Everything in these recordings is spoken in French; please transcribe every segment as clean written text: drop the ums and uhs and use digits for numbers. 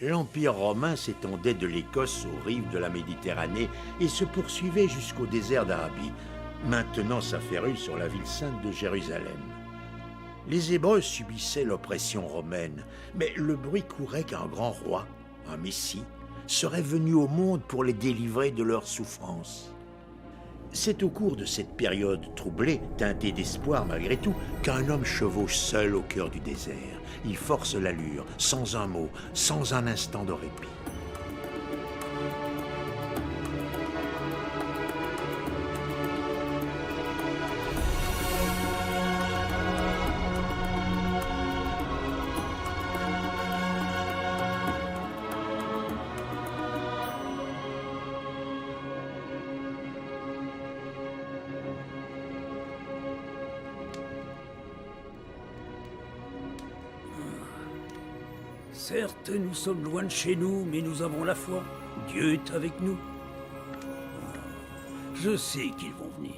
L'Empire romain s'étendait de l'Écosse aux rives de la Méditerranée et se poursuivait jusqu'au désert d'Arabie, maintenant sa férule sur la ville sainte de Jérusalem. Les Hébreux subissaient l'oppression romaine, mais le bruit courait qu'un grand roi, un Messie, serait venu au monde pour les délivrer de leurs souffrances. C'est au cours de cette période troublée, teintée d'espoir malgré tout, qu'un homme chevauche seul au cœur du désert. Il force l'allure, sans un mot, sans un instant de répit. Certes, nous sommes loin de chez nous, mais nous avons la foi. Dieu est avec nous. Je sais qu'ils vont venir.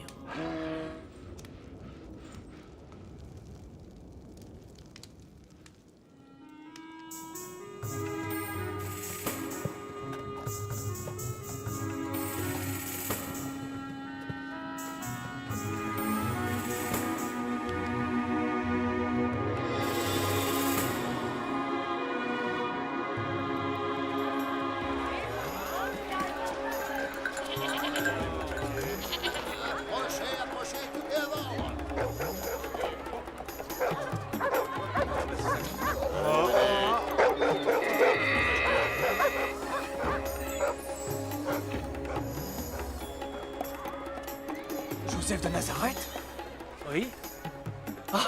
Joseph de Nazareth? Oui?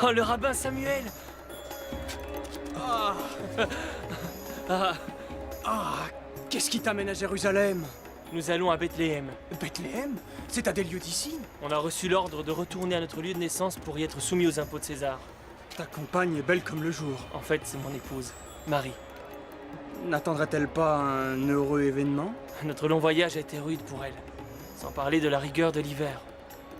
Oh, le rabbin Samuel! Qu'est-ce qui t'amène à Jérusalem? Nous allons à Bethléem. Bethléem? C'est à des lieux d'ici? On a reçu l'ordre de retourner à notre lieu de naissance pour y être soumis aux impôts de César. Ta compagne est belle comme le jour. En fait, c'est mon épouse, Marie. N'attendrait-elle pas un heureux événement? Notre long voyage a été rude pour elle. Sans parler de la rigueur de l'hiver.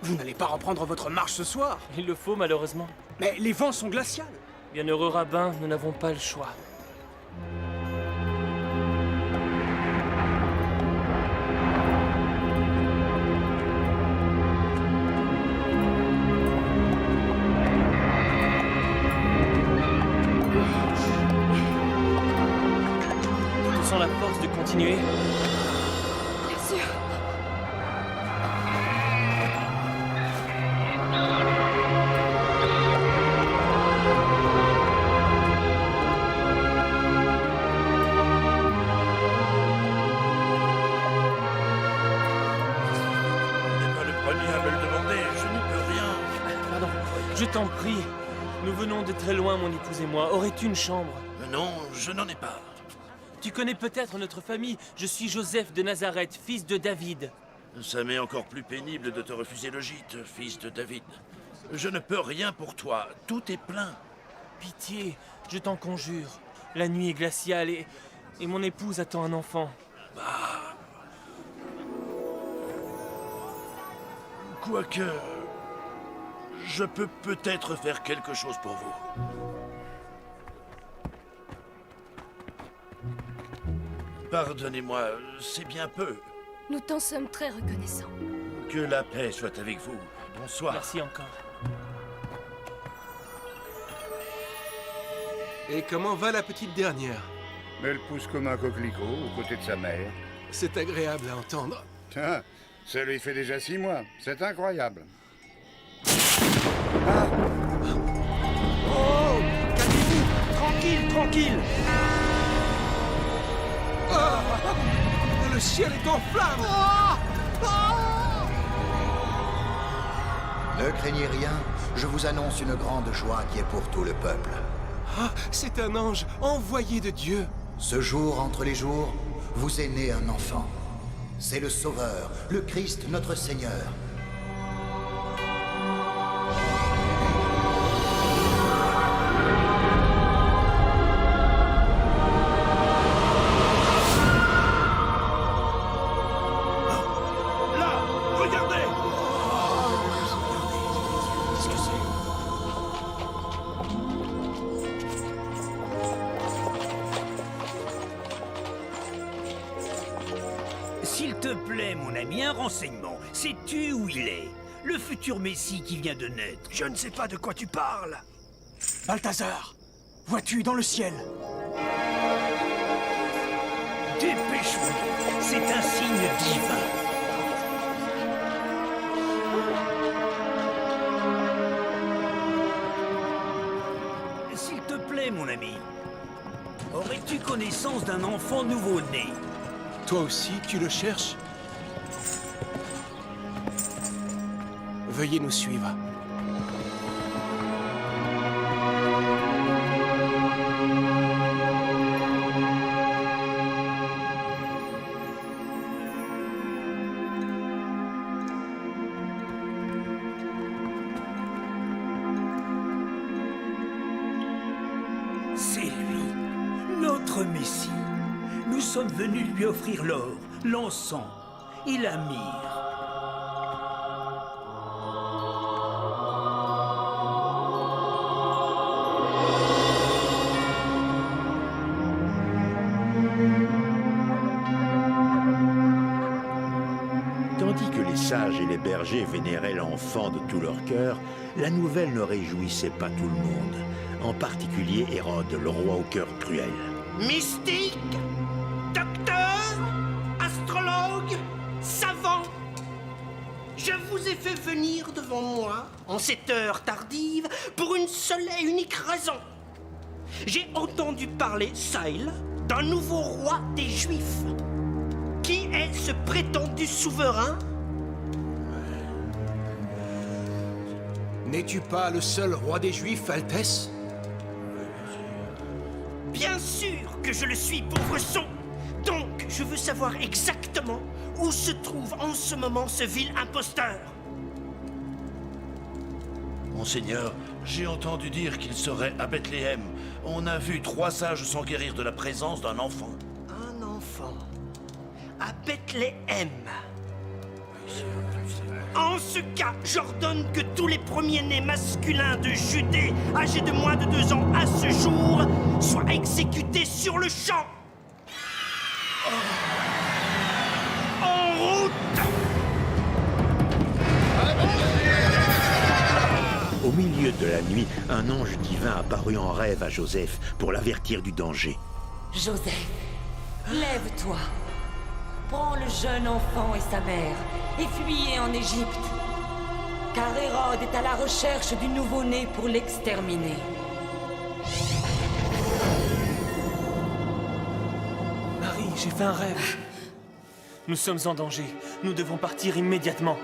Vous n'allez pas reprendre votre marche ce soir? Il le faut, malheureusement. Mais les vents sont glaciaux. Bienheureux rabbin, nous n'avons pas le choix. Nous sens la force de continuer. Bien sûr. Vous n'êtes pas le premier à me le demander, je n'y peux rien. Pardon, je t'en prie. Nous venons de très loin, mon épouse et moi. Aurais-tu une chambre? Non, je n'en ai pas. Tu connais peut-être notre famille. Je suis Joseph de Nazareth, fils de David. Ça m'est encore plus pénible de te refuser le gîte, fils de David. Je ne peux rien pour toi, tout est plein. Pitié, je t'en conjure. La nuit est glaciale et mon épouse attend un enfant. Quoique... je peux peut-être faire quelque chose pour vous. Pardonnez-moi, c'est bien peu. Nous t'en sommes très reconnaissants. Que la paix soit avec vous. Bonsoir. Merci encore. Et comment va la petite dernière? Elle pousse comme un coquelicot aux côtés de sa mère. C'est agréable à entendre. Tiens, ça lui fait déjà 6 mois. C'est incroyable. Oh! Calmez-vous! Tranquille, tranquille! Le ciel est en flammes! Ne craignez rien, je vous annonce une grande joie qui est pour tout le peuple. Ah, c'est un ange envoyé de Dieu. Ce jour entre les jours, vous est né un enfant. C'est le Sauveur, le Christ notre Seigneur. Là, regardez! Qu'est-ce que c'est? S'il te plaît, mon ami, un renseignement. Sais-tu où il est? Le futur Messie qui vient de naître. Je ne sais pas de quoi tu parles. Balthazar, vois-tu dans le ciel? Dépêche-toi, c'est un signe divin. S'il te plaît, mon ami, aurais-tu connaissance d'un enfant nouveau-né? Toi aussi, tu le cherches? Veuillez nous suivre. C'est lui, notre Messie. Nous sommes venus lui offrir l'or, l'encens et la myrrhe. Tandis que les sages et les bergers vénéraient l'enfant de tout leur cœur, la nouvelle ne réjouissait pas tout le monde, en particulier Hérode, le roi au cœur cruel. Mystique, docteur, astrologue, savant, je vous ai fait venir devant moi, en cette heure tardive, pour une seule et unique raison. J'ai entendu parler, ça et là, d'un nouveau roi des Juifs. Qui est ce prétendu souverain? N'es-tu pas le seul roi des Juifs, Altesse? Bien sûr que je le suis, pauvre son. Donc, je veux savoir exactement où se trouve en ce moment ce vil imposteur. Monseigneur, j'ai entendu dire qu'il serait à Bethléem. On a vu 3 sages s'en guérir de la présence d'un enfant. Un enfant. À Bethléem. En ce cas, j'ordonne que tous les premiers-nés masculins de Judée, âgés de moins de 2 ans à ce jour, soient exécutés sur le champ. En route! Au milieu de la nuit, un ange divin apparut en rêve à Joseph pour l'avertir du danger. Joseph, lève-toi. Prends le jeune enfant et sa mère et fuyez en Égypte. Car Hérode est à la recherche du nouveau-né pour l'exterminer. Marie, j'ai fait un rêve. Nous sommes en danger. Nous devons partir immédiatement.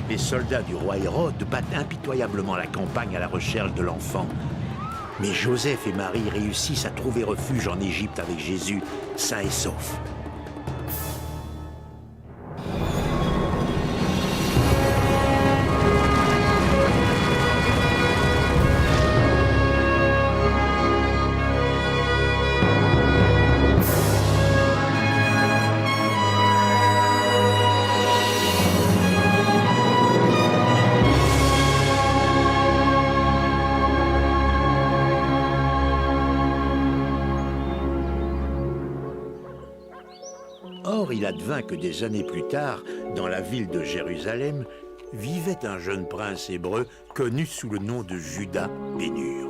Les soldats du roi Hérode battent impitoyablement la campagne à la recherche de l'enfant. Mais Joseph et Marie réussissent à trouver refuge en Égypte avec Jésus, sain et sauf. Or, il advint que des années plus tard, dans la ville de Jérusalem, vivait un jeune prince hébreu connu sous le nom de Judas Bénur.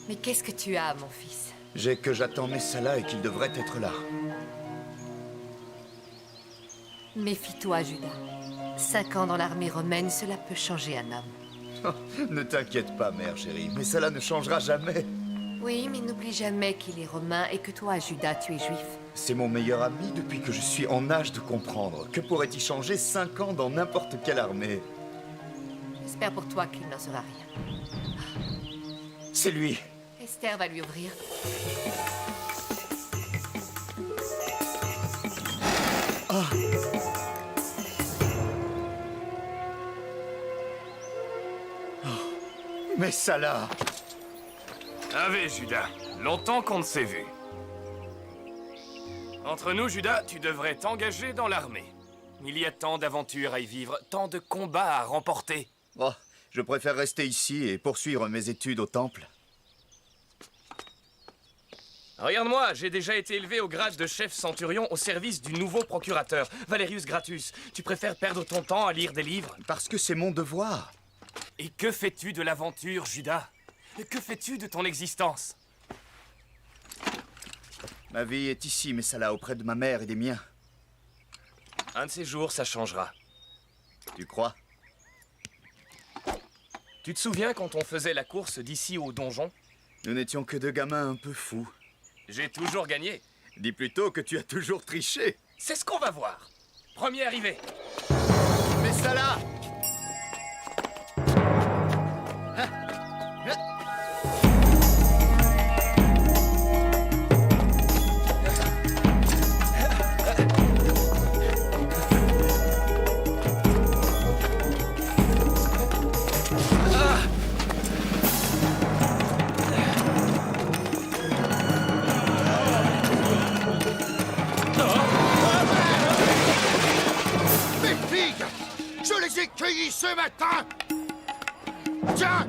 Mais qu'est-ce que tu as, mon fils? J'ai que j'attends Messala et qu'il devrait être là. Méfie-toi, Judas. 5 ans dans l'armée romaine, cela peut changer un homme. Ne t'inquiète pas, mère chérie, Messala ne changera jamais. Oui, mais n'oublie jamais qu'il est romain et que toi, Judas, tu es juif. C'est mon meilleur ami depuis que je suis en âge de comprendre. Que pourrait-il changer 5 ans dans n'importe quelle armée? J'espère pour toi qu'il n'en sera rien. C'est lui. Esther va lui ouvrir. Messala! Ave, Judas. Longtemps qu'on ne s'est vu. Entre nous, Judas, tu devrais t'engager dans l'armée. Il y a tant d'aventures à y vivre, tant de combats à remporter. Oh, je préfère rester ici et poursuivre mes études au temple. Regarde-moi, j'ai déjà été élevé au grade de chef centurion au service du nouveau procurateur, Valerius Gratus. Tu préfères perdre ton temps à lire des livres? Parce que c'est mon devoir. Et que fais-tu de l'aventure, Judas? Que fais-tu de ton existence? Ma vie est ici, Messala, auprès de ma mère et des miens. Un de ces jours, ça changera. Tu crois? Tu te souviens quand on faisait la course d'ici au donjon? Nous n'étions que deux gamins un peu fous. J'ai toujours gagné. Dis plutôt que tu as toujours triché. C'est ce qu'on va voir. Premier arrivé. Messala! Je les ai cueillis ce matin! Tiens!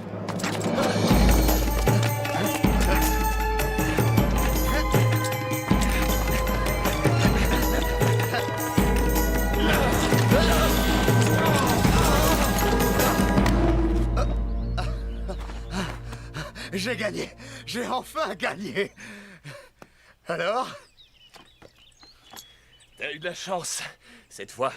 J'ai gagné! J'ai enfin gagné! Alors? T'as eu de la chance, cette fois.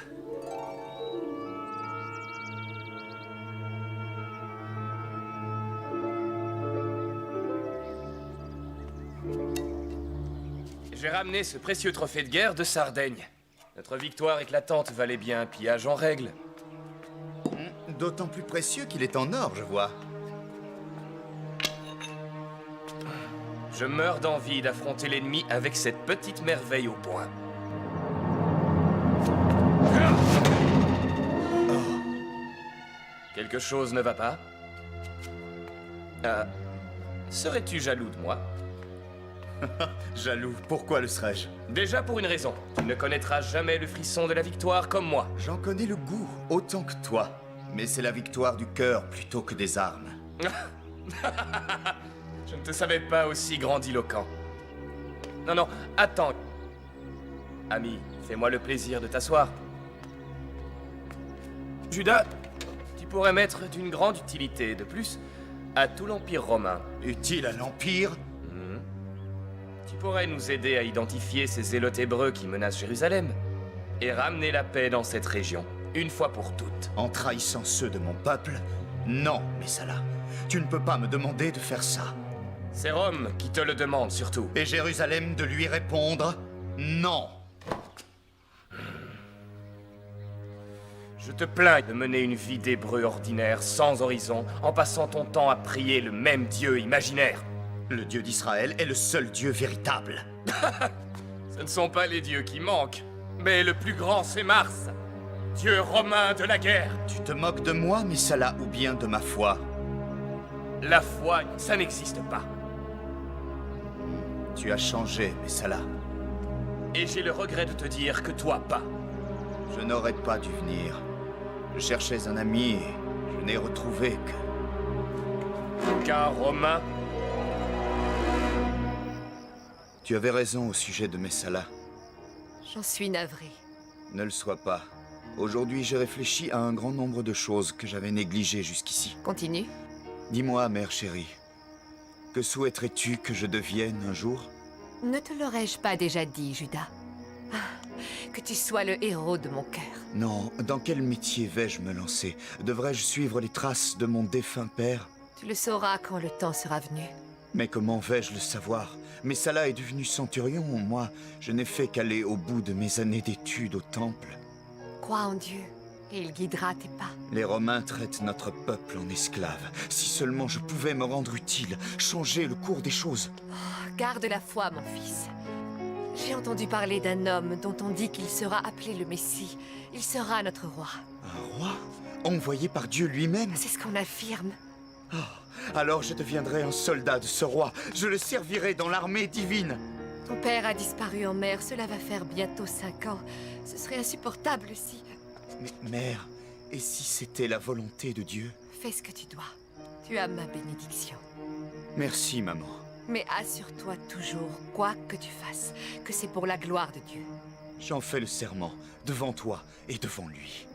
J'ai ramené ce précieux trophée de guerre de Sardaigne. Notre victoire éclatante valait bien un pillage en règle. D'autant plus précieux qu'il est en or, je vois. Je meurs d'envie d'affronter l'ennemi avec cette petite merveille au poing. Quelque chose ne va pas? Serais-tu jaloux de moi? Jaloux, pourquoi le serais-je? Déjà pour une raison. Tu ne connaîtras jamais le frisson de la victoire comme moi. J'en connais le goût, autant que toi. Mais c'est la victoire du cœur plutôt que des armes. Je ne te savais pas aussi grandiloquent. Non, non, attends. Ami, fais-moi le plaisir de t'asseoir. Judas, tu pourrais m'être d'une grande utilité de plus à tout l'Empire romain. Utile à l'Empire? Tu pourrais nous aider à identifier ces zélotes hébreux qui menacent Jérusalem et ramener la paix dans cette région, une fois pour toutes. En trahissant ceux de mon peuple? Non, Messala. Tu ne peux pas me demander de faire ça. C'est Rome qui te le demande, surtout. Et Jérusalem de lui répondre? Non. Je te plains de mener une vie d'hébreu ordinaire, sans horizon, en passant ton temps à prier le même Dieu imaginaire. Le Dieu d'Israël est le seul Dieu véritable. Ce ne sont pas les dieux qui manquent, mais le plus grand, c'est Mars, Dieu romain de la guerre. Tu te moques de moi, Messala, ou bien de ma foi? La foi, ça n'existe pas. Tu as changé, Messala. Et j'ai le regret de te dire que toi, pas. Je n'aurais pas dû venir. Je cherchais un ami et je n'ai retrouvé qu'un Romain. Tu avais raison au sujet de Messala. J'en suis navrée. Ne le sois pas. Aujourd'hui, j'ai réfléchi à un grand nombre de choses que j'avais négligées jusqu'ici. Continue. Dis-moi, mère chérie, que souhaiterais-tu que je devienne un jour? Ne te l'aurais-je pas déjà dit, Judas? Que tu sois le héros de mon cœur. Non, dans quel métier vais-je me lancer? Devrais-je suivre les traces de mon défunt père? Tu le sauras quand le temps sera venu. Mais comment vais-je le savoir? Messala est devenu centurion, moi, je n'ai fait qu'aller au bout de mes années d'études au temple. Crois en Dieu, et il guidera tes pas. Les Romains traitent notre peuple en esclave. Si seulement je pouvais me rendre utile, changer le cours des choses. Oh, garde la foi, mon fils. J'ai entendu parler d'un homme dont on dit qu'il sera appelé le Messie. Il sera notre roi. Un roi? Envoyé par Dieu lui-même? C'est ce qu'on affirme. Oh, alors je deviendrai un soldat de ce roi. Je le servirai dans l'armée divine. Ton père a disparu en mer, cela va faire bientôt 5 ans. Ce serait insupportable si... Mais mère, et si c'était la volonté de Dieu? Fais ce que tu dois. Tu as ma bénédiction. Merci, maman. Mais assure-toi toujours, quoi que tu fasses, que c'est pour la gloire de Dieu. J'en fais le serment, devant toi et devant lui.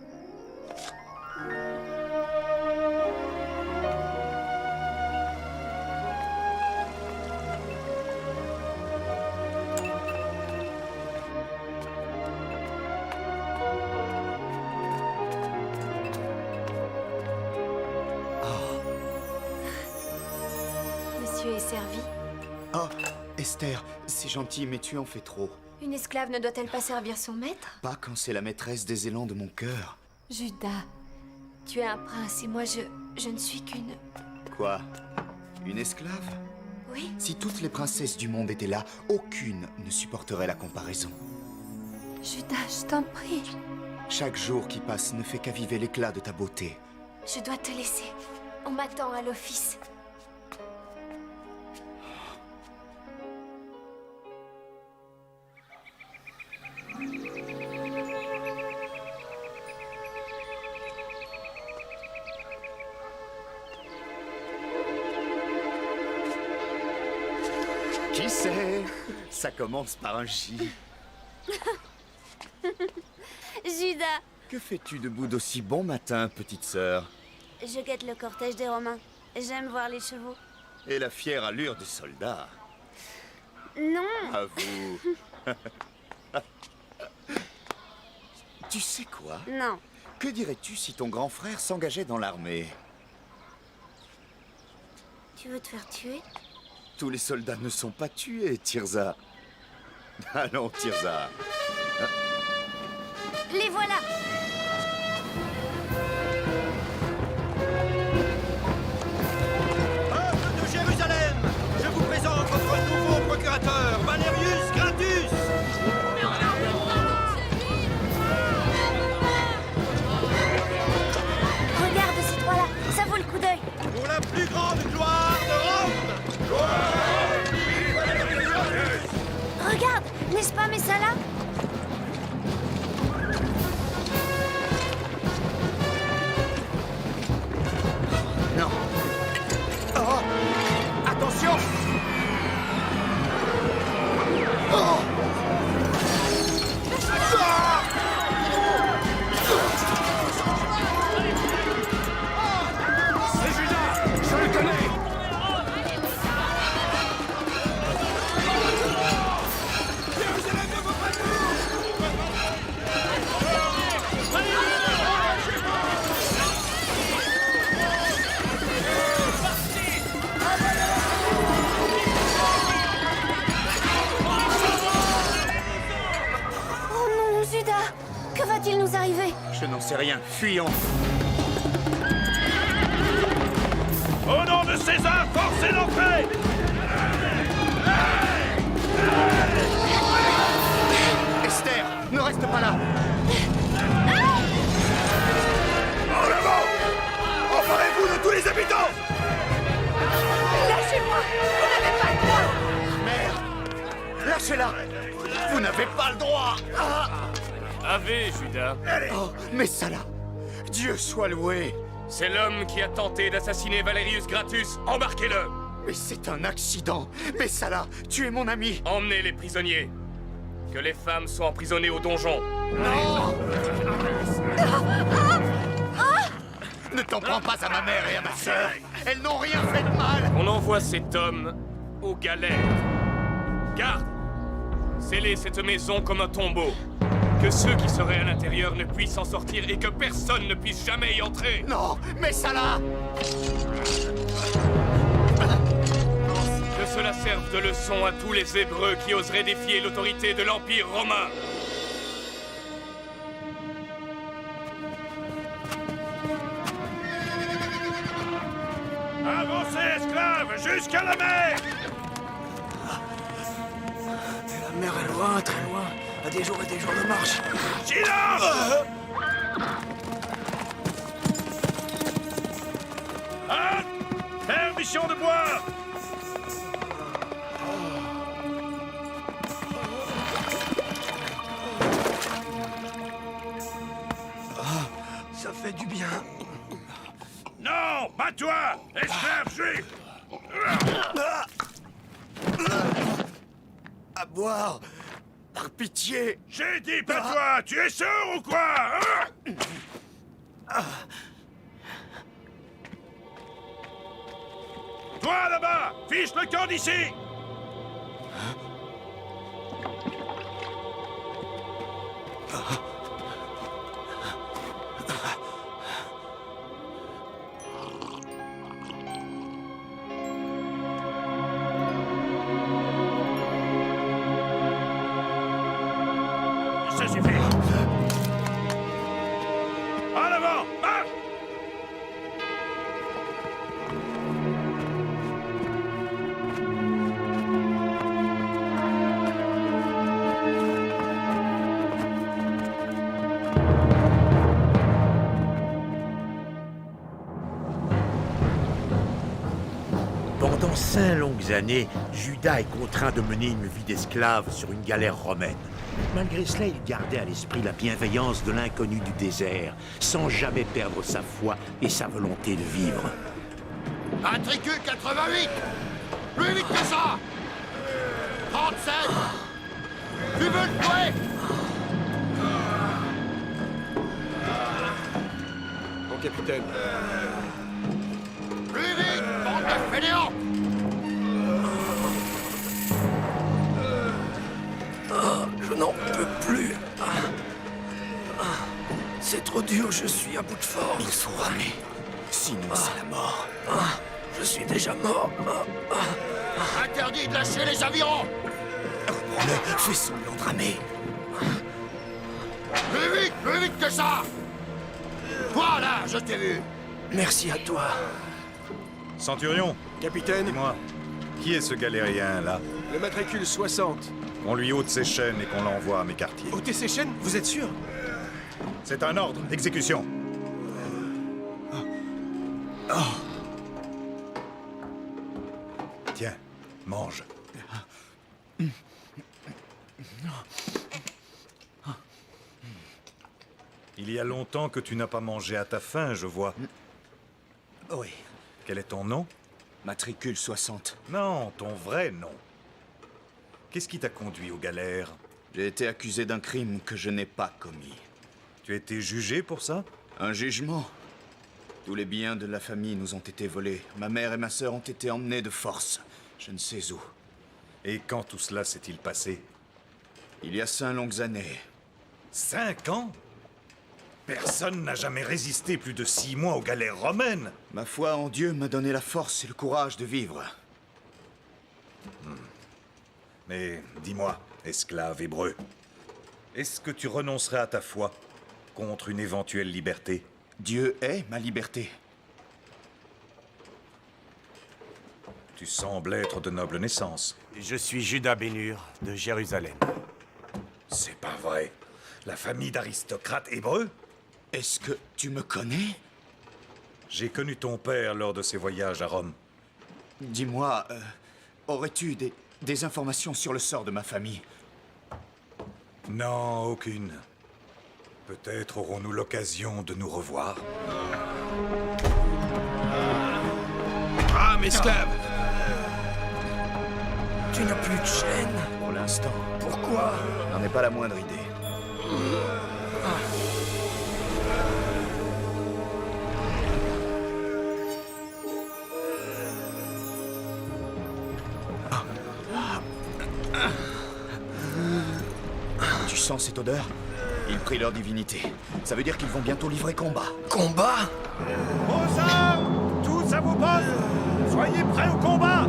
Monsieur est servi. Oh, Esther, c'est gentil, mais tu en fais trop. Une esclave ne doit-elle pas servir son maître? Pas quand c'est la maîtresse des élans de mon cœur. Judas, tu es un prince et moi je ne suis qu'une... Quoi? Une esclave? Oui. Si toutes les princesses du monde étaient là, aucune ne supporterait la comparaison. Judas, je t'en prie. Chaque jour qui passe ne fait qu'aviver l'éclat de ta beauté. Je dois te laisser. On m'attend à l'office. Qui sait? Ça commence par un J. Judas, Que fais-tu debout d'aussi bon matin, petite sœur? je guette le cortège des Romains. J'aime voir les chevaux. Et la fière allure du soldat. Non. Avoue. Tu sais quoi? Non. Que dirais-tu si ton grand frère s'engageait dans l'armée? Tu veux te faire tuer? Tous les soldats ne sont pas tués, Tirza. Allons, Tirza. Les voilà. Peuple de Jérusalem, je vous présente votre nouveau procurateur, Valerius Gratus. Regarde ces trois-là, ça vaut le coup d'œil. Pour la plus grande gloire de Rome. Regarde, n'est-ce pas Messala? Non. Oh! Attention! Oh! C'est Judas, je le connais. Oh non, Judas! Que va-t-il nous arriver? Je n'en sais rien. Fuyons. Au nom de César, forcez l'entrée! Esther, ne reste pas là. En avant! Emparez-vous de tous les habitants! Lâchez-moi! Vous n'avez pas le droit! Mère, lâchez-la. Vous n'avez pas le droit. Ah! Ave, Judas. Oh, mais ça là. Dieu soit loué. C'est l'homme qui a tenté d'assassiner Valerius Gratus. Embarquez-le! Mais c'est un accident. Mais ça là, tu es mon ami. Emmenez les prisonniers. Que les femmes soient emprisonnées au donjon. Non! Ne t'en prends pas à ma mère et à ma sœur. Elles n'ont rien fait de mal. On envoie cet homme aux galères. Garde! Scellez cette maison comme un tombeau. Que ceux qui seraient à l'intérieur ne puissent en sortir et que personne ne puisse jamais y entrer. Non, mais ça là. Que cela serve de leçon à tous les Hébreux qui oseraient défier l'autorité de l'Empire romain. Avancez, esclaves, jusqu'à la mer! La mer est loin, très loin. À des jours et des jours de marche. Silence! Halte! Permission de boire! Pas toi, esclave juif! À boire! Par pitié! J'ai dit pas toi! Tu es sourd ou quoi? Toi là-bas! Fiche le camp d'ici! Ça suffit! En avant! Marche! Pendant 5 longues années, Judas est contraint de mener une vie d'esclave sur une galère romaine. Malgré cela, il gardait à l'esprit la bienveillance de l'inconnu du désert, sans jamais perdre sa foi et sa volonté de vivre. Matricule 88! Plus vite que ça! 37! Tu veux le tuer? Mon capitaine. Plus vite, bande de fainéants! Je n'en peux plus. C'est trop dur, je suis à bout de force. Il faut ramer. Sinon, c'est la mort. Je suis déjà mort. Interdit de lâcher les avirons! Reprends-le, fais semblant de ramer. Plus vite que ça! Toi là, je t'ai vu! Merci à toi. Centurion, Capitaine, dis-moi, qui est ce galérien là? le matricule 60. Qu'on lui ôte ses chaînes et qu'on l'envoie à mes quartiers. Ôtez ses chaînes, vous êtes sûr? C'est un ordre, exécution. Tiens, mange. Il y a longtemps que tu n'as pas mangé à ta faim, je vois. Oui. Quel est ton nom? Matricule 60. Non, ton vrai nom. Qu'est-ce qui t'a conduit aux galères? J'ai été accusé d'un crime que je n'ai pas commis. Tu as été jugé pour ça? Un jugement? Tous les biens de la famille nous ont été volés. Ma mère et ma sœur ont été emmenées de force. Je ne sais où. Et quand tout cela s'est-il passé? Il y a 5 longues années. 5 ans? Personne n'a jamais résisté plus de 6 mois aux galères romaines. Ma foi en Dieu m'a donné la force et le courage de vivre. Mais dis-moi, esclave hébreu, est-ce que tu renoncerais à ta foi contre une éventuelle liberté? Dieu est ma liberté. Tu sembles être de noble naissance. Je suis Judas Bénur, de Jérusalem. C'est pas vrai. La famille d'aristocrates hébreux? Est-ce que tu me connais? J'ai connu ton père lors de ses voyages à Rome. Dis-moi, aurais-tu des informations sur le sort de ma famille? Non, aucune. Peut-être aurons-nous l'occasion de nous revoir. Rame, esclave! Tu n'as plus de chaîne? Pour l'instant. Pourquoi? N'en ai pas la moindre idée. Tu sens cette odeur? Ils prient leur divinité. Ça veut dire qu'ils vont bientôt livrer combat. Combat? Aux armes! Tous à vos postes! Soyez prêts au combat!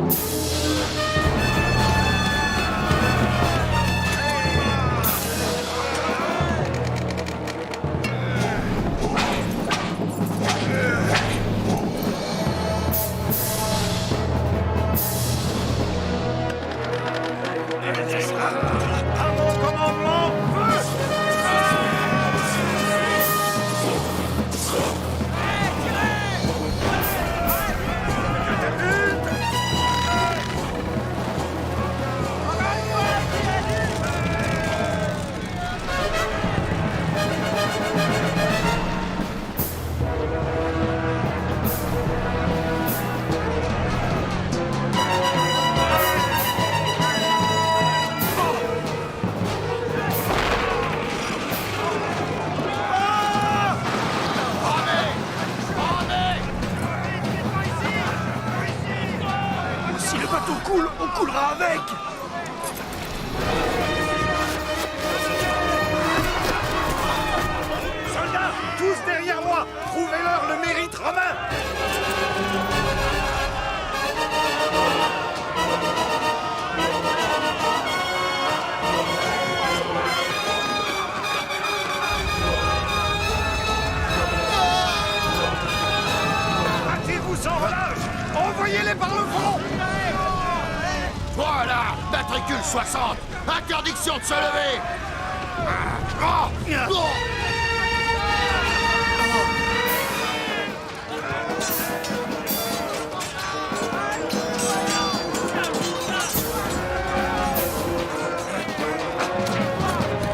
60. Interdiction de se lever.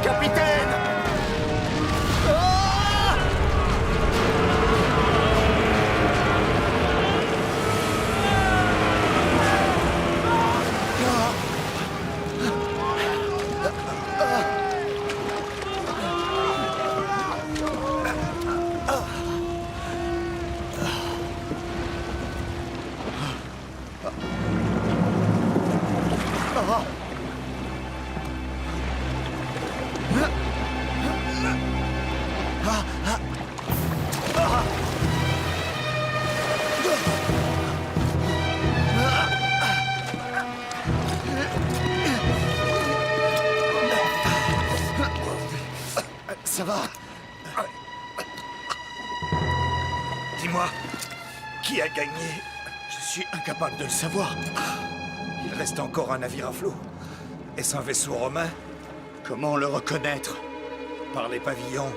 Capitaine! Ça va? Dis-moi, qui a gagné? Je suis incapable de le savoir. Il reste encore un navire à flot. Est-ce un vaisseau romain? Comment le reconnaître? Par les pavillons.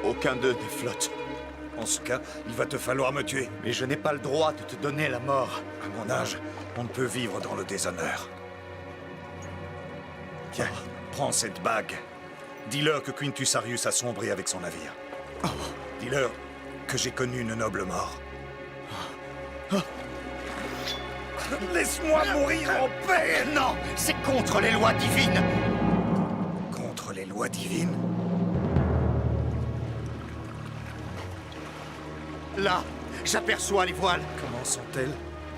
Aucun d'eux ne flotte. En ce cas, il va te falloir me tuer. Mais je n'ai pas le droit de te donner la mort. À mon âge, on ne peut vivre dans le déshonneur. Tiens, prends cette bague. Dis-leur que Quintus Arrius a sombré avec son navire. Dis-leur que j'ai connu une noble mort. Laisse-moi mourir en paix! Non, c'est contre les lois divines. Contre les lois divines? Là, j'aperçois les voiles. Comment sont-elles?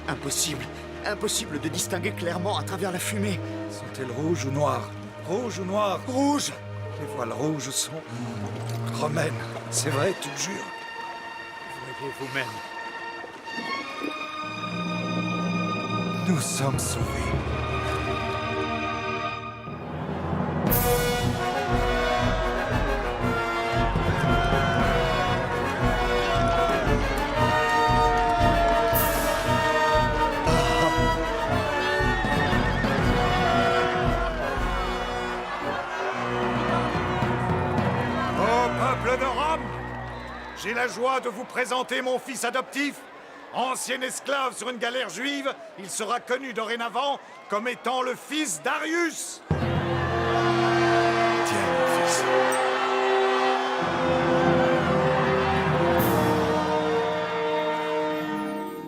Impossible. Impossible de distinguer clairement à travers la fumée. Sont-elles rouges ou noires? Rouges ou noires? Rouges. Les voiles rouges sont romaines. C'est vrai, tu le jures? Voyez vous-même. Nous sommes sauvés. Peuple de Rome, j'ai la joie de vous présenter mon fils adoptif. Ancien esclave sur une galère juive, il sera connu dorénavant comme étant le fils d'Arius. Tiens, mon fils.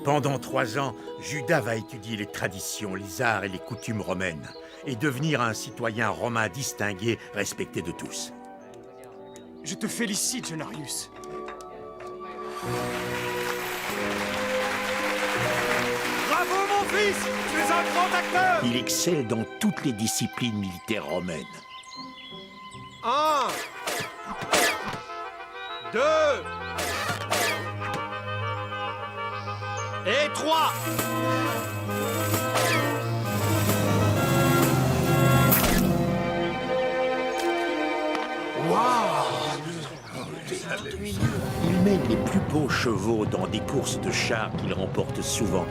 Pendant 3 ans, Judas va étudier les traditions, les arts et les coutumes romaines, et devenir un citoyen romain distingué, respecté de tous. Je te félicite, jeune Arius. Bravo, mon fils! Tu es un grand acteur! Il excelle dans toutes les disciplines militaires romaines. 1, 2 et 3. Il mène les plus beaux chevaux dans des courses de chars qu'il remporte souvent.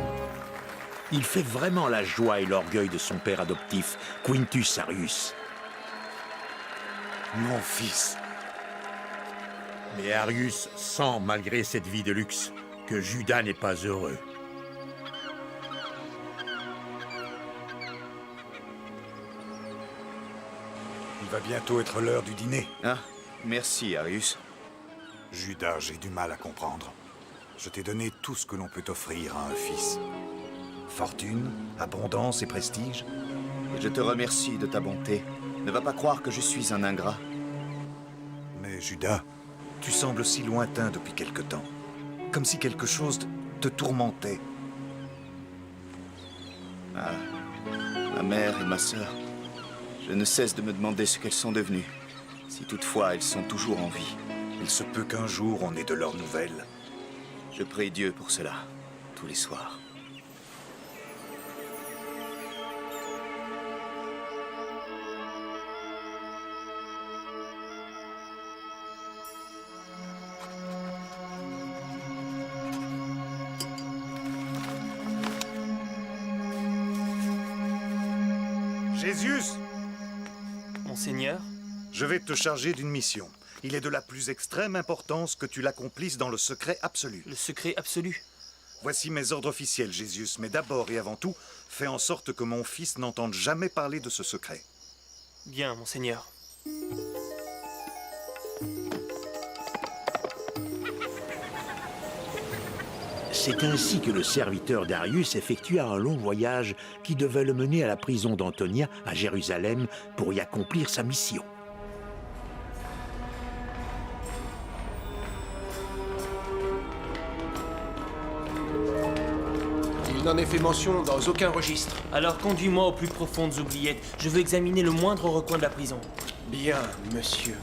Il fait vraiment la joie et l'orgueil de son père adoptif, Quintus Arrius. Mon fils. Mais Arrius sent, malgré cette vie de luxe, que Judas n'est pas heureux. Il va bientôt être l'heure du dîner. Ah, merci, Arius. Judas, j'ai du mal à comprendre. Je t'ai donné tout ce que l'on peut offrir à un fils. Fortune, abondance et prestige. Je te remercie de ta bonté. Ne va pas croire que je suis un ingrat. Mais Judas, tu sembles si lointain depuis quelque temps. Comme si quelque chose te tourmentait. Ah, ma mère et ma sœur. Je ne cesse de me demander ce qu'elles sont devenues. Si toutefois elles sont toujours en vie. Il se peut qu'un jour on ait de leurs nouvelles. Je prie Dieu pour cela, tous les soirs. Jésus, Monseigneur? je vais te charger d'une mission. Il est de la plus extrême importance que tu l'accomplisses dans le secret absolu. Le secret absolu? Voici mes ordres officiels, Jésus, mais d'abord et avant tout, fais en sorte que mon fils n'entende jamais parler de ce secret. Bien, Monseigneur. C'est ainsi que le serviteur Darius effectua un long voyage qui devait le mener à la prison d'Antonia, à Jérusalem, pour y accomplir sa mission. Il n'en est fait mention dans aucun registre. Alors conduis-moi aux plus profondes oubliettes. Je veux examiner le moindre recoin de la prison. Bien, monsieur.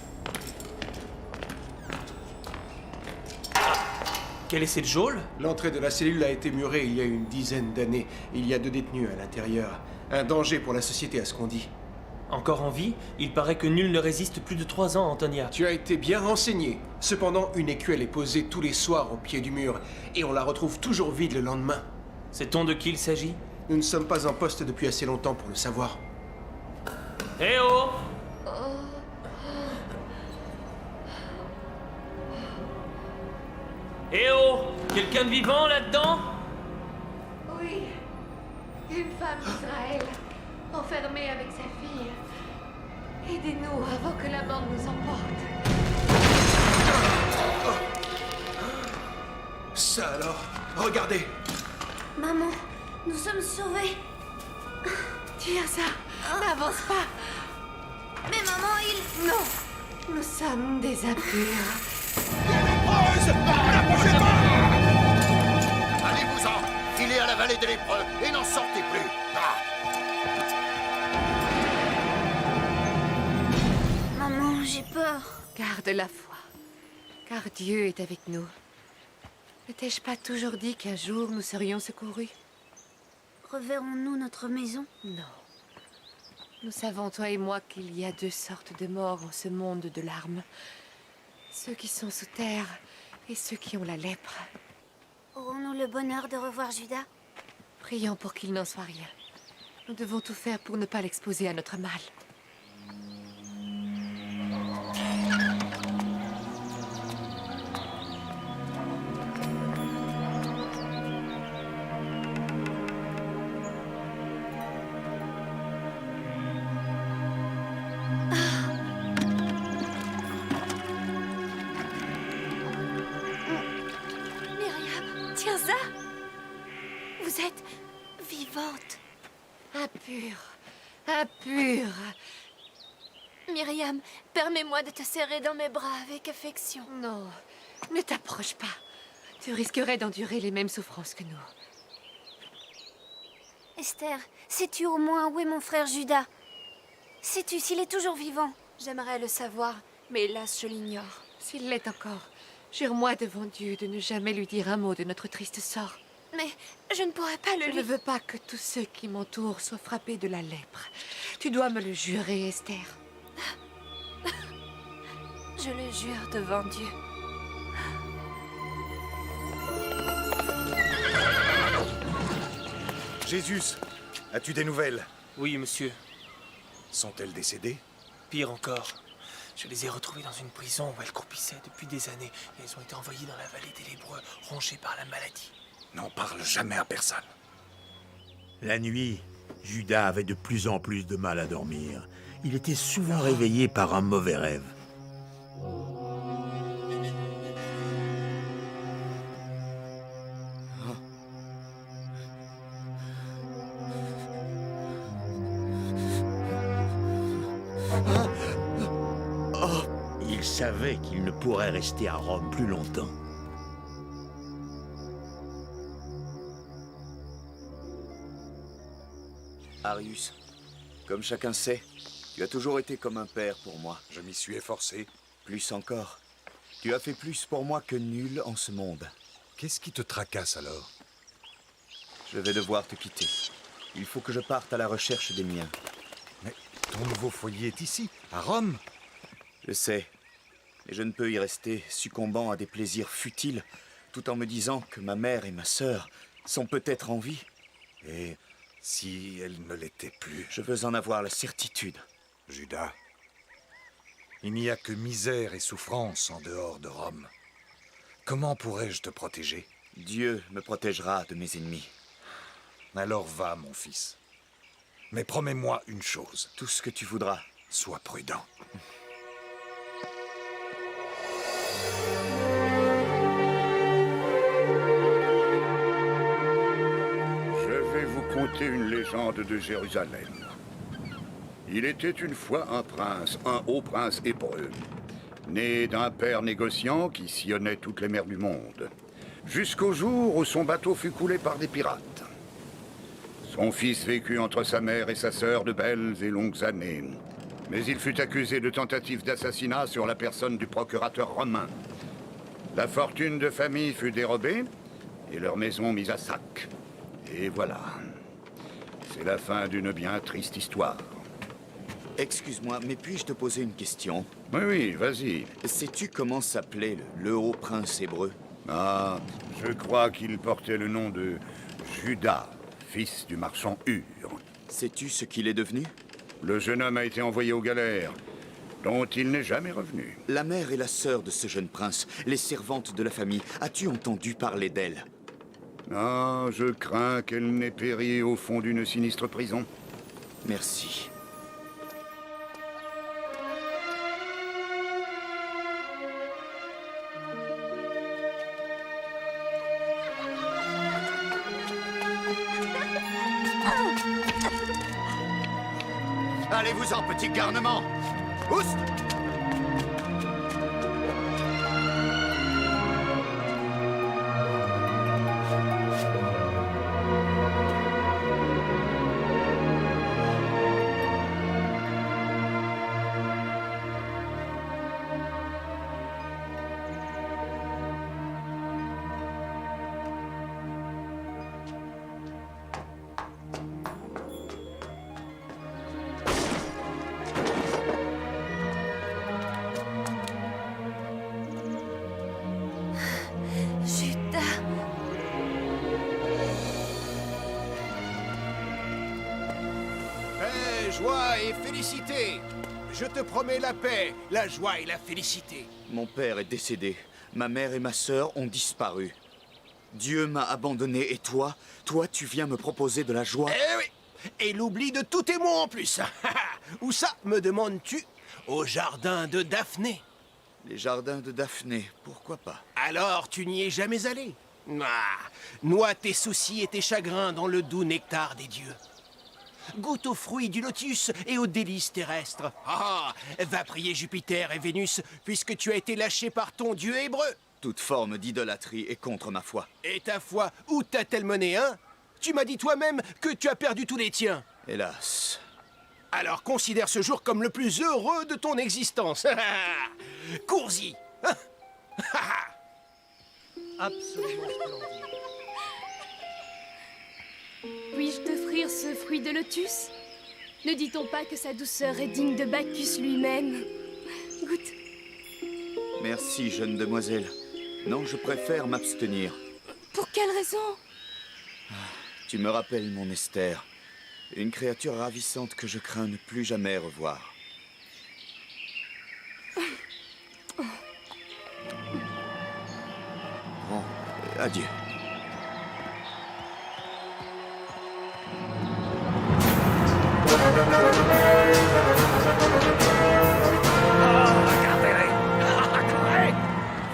Quelle est cette geôle? L'entrée de la cellule a été murée il y a une dizaine d'années. Il y a 2 détenus à l'intérieur. Un danger pour la société, à ce qu'on dit. Encore en vie? Il paraît que nul ne résiste plus de 3 ans, Antonia. Tu as été bien renseigné. Cependant, une écuelle est posée tous les soirs au pied du mur, et on la retrouve toujours vide le lendemain. Sait-on de qui il s'agit? Nous ne sommes pas en poste depuis assez longtemps pour le savoir. Eh oh! Eh oh! Quelqu'un de vivant là-dedans? Oui, une femme d'Israël, enfermée avec sa fille. Aidez-nous avant que la mort nous emporte. Ça alors, regardez! Maman, nous sommes sauvés. Tiens ça, n'avance pas. Mais maman, il... Non, nous sommes des impurs. Allez-vous-en! Filez à la vallée des lépreux et n'en sortez plus! Maman, j'ai peur. Garde la foi, car Dieu est avec nous. Ne t'ai-je pas toujours dit qu'un jour nous serions secourus? Reverrons-nous notre maison? Non. Nous savons, toi et moi, qu'il y a 2 sortes de morts en ce monde de larmes. Ceux qui sont sous terre et ceux qui ont la lèpre. Aurons-nous le bonheur de revoir Judas? Prions pour qu'il n'en soit rien. Nous devons tout faire pour ne pas l'exposer à notre mal. Tiens ça! Vous êtes vivante. Impure, impure. Myriam, permets-moi de te serrer dans mes bras avec affection. Non, ne t'approche pas. Tu risquerais d'endurer les mêmes souffrances que nous. Esther, sais-tu au moins où est mon frère Judas? Sais-tu s'il est toujours vivant? J'aimerais le savoir, mais hélas, je l'ignore. S'il l'est encore, jure-moi devant Dieu de ne jamais lui dire un mot de notre triste sort. Mais je ne pourrais pas le Je lui... ne veux pas que tous ceux qui m'entourent soient frappés de la lèpre. Tu dois me le jurer, Esther. Je le jure devant Dieu. Jésus, as-tu des nouvelles? Oui, monsieur. Sont-elles décédées? Pire encore. Je les ai retrouvées dans une prison où elles croupissaient depuis des années. Et elles ont été envoyées dans la vallée des lépreux, rongées par la maladie. N'en parle jamais à personne. La nuit, Judas avait de plus en plus de mal à dormir. Il était souvent réveillé par un mauvais rêve. Il savait qu'il ne pourrait rester à Rome plus longtemps. Arius, comme chacun sait, tu as toujours été comme un père pour moi. Je m'y suis efforcé. Plus encore. Tu as fait plus pour moi que nul en ce monde. Qu'est-ce qui te tracasse alors? Je vais devoir te quitter. Il faut que je parte à la recherche des miens. Mais ton nouveau foyer est ici, à Rome. Je sais. Mais je ne peux y rester, succombant à des plaisirs futiles, tout en me disant que ma mère et ma sœur sont peut-être en vie. Et Si elle ne l'était plus. Je veux en avoir la certitude. Judas, il n'y a que misère et souffrance en dehors de Rome. Comment pourrais-je te protéger? Dieu me protégera de mes ennemis. Alors va, mon fils. Mais promets-moi une chose. Tout ce que tu voudras. Sois prudent. Je vais vous conter une légende de Jérusalem. Il était une fois un prince, un haut prince hébreu, né d'un père négociant qui sillonnait toutes les mers du monde, jusqu'au jour où son bateau fut coulé par des pirates. Son fils vécut entre sa mère et sa sœur de belles et longues années, mais il fut accusé de tentative d'assassinat sur la personne du procurateur romain. La fortune de famille fut dérobée et leur maison mise à sac. Et voilà, c'est la fin d'une bien triste histoire. Excuse-moi, mais puis-je te poser une question? Oui, vas-y. Sais-tu comment s'appelait le haut prince hébreu? Ah, je crois qu'il portait le nom de Judas, fils du marchand Hur. Sais-tu ce qu'il est devenu? Le jeune homme a été envoyé aux galères, dont il n'est jamais revenu. La mère et la sœur de ce jeune prince, les servantes de la famille, as-tu entendu parler d'elles? Ah, je crains qu'elle n'ait péri au fond d'une sinistre prison. Merci. Allez-vous-en, petit garnement! Oust! Joie et félicité! Je te promets la paix, la joie et la félicité. Mon père est décédé. Ma mère et ma sœur ont disparu. Dieu m'a abandonné et toi, tu viens me proposer de la joie? Eh oui! Et l'oubli de tous tes mots en plus. Où ça, me demandes-tu? Au jardin de Daphné. Les jardins de Daphné, pourquoi pas? Alors, tu n'y es jamais allé? Ah, noie tes soucis et tes chagrins dans le doux nectar des dieux. Goûte aux fruits du lotus et aux délices terrestres. Ah, va prier Jupiter et Vénus, puisque tu as été lâché par ton dieu hébreu. Toute forme d'idolâtrie est contre ma foi. Et ta foi, où t'a-t-elle mené, hein? Tu m'as dit toi-même que tu as perdu tous les tiens. Hélas. Alors considère ce jour comme le plus heureux de ton existence. Cours-y. Absolument splendide. Puis-je t'offrir ce fruit de lotus? Ne dit-on pas que sa douceur est digne de Bacchus lui-même? Goûte. Merci, jeune demoiselle. Non, je préfère m'abstenir. Pour quelle raison? Tu me rappelles mon Esther. Une créature ravissante que je crains ne plus jamais revoir. Bon, adieu. Regardez-les!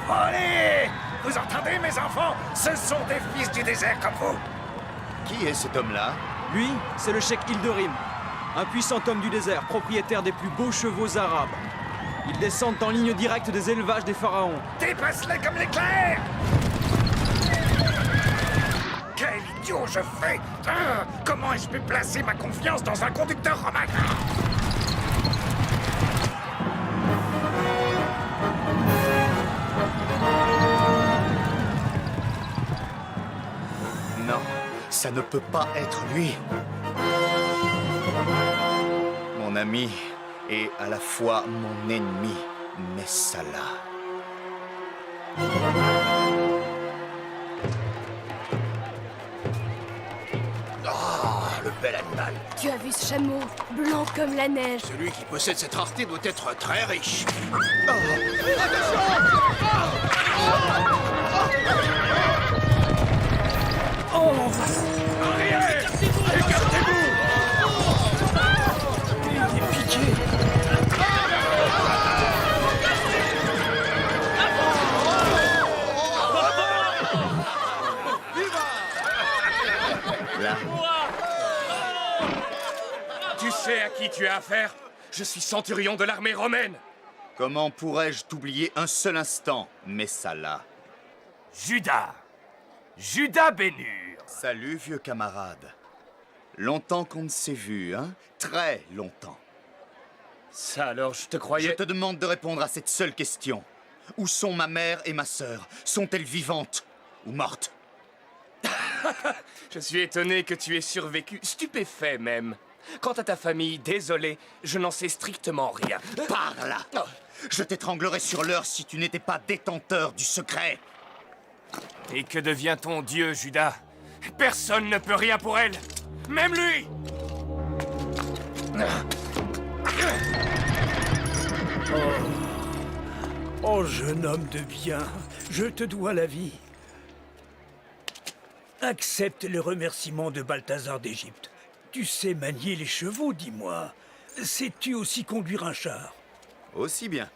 Allez! Vous entendez, mes enfants? Ce sont des fils du désert comme vous! Qui est cet homme-là? Lui, c'est le cheikh Hilderim, un puissant homme du désert, propriétaire des plus beaux chevaux arabes. Ils descendent en ligne directe des élevages des pharaons. Dépasse-les comme l'éclair! Quel idiot je fais! Comment ai-je pu placer ma confiance dans un conducteur romain? Non, ça ne peut pas être lui. Mon ami et à la fois mon ennemi, Messala. animal. Tu as vu ce chameau, blanc comme la neige. Celui qui possède cette rareté doit être très riche. Tu sais à qui tu as affaire? Je suis centurion de l'armée romaine. Comment pourrais-je t'oublier un seul instant, Messala? Judas. Judas Bénur. Salut, vieux camarade. Longtemps qu'on ne s'est vu, hein? Très longtemps. Ça alors, je te croyais... Je te demande de répondre à cette seule question. Où sont ma mère et ma sœur? Sont-elles vivantes ou mortes? Je suis étonné que tu aies survécu, stupéfait même. Quant à ta famille, désolé, je n'en sais strictement rien. Par là! Je t'étranglerais sur l'heure si tu n'étais pas détenteur du secret. Et que devient ton dieu, Judas? Personne ne peut rien pour elle, même lui! Oh, jeune homme de bien, je te dois la vie. Accepte les remerciements de Balthazar d'Égypte. Tu sais manier les chevaux, dis-moi. Sais-tu aussi conduire un char? Aussi bien.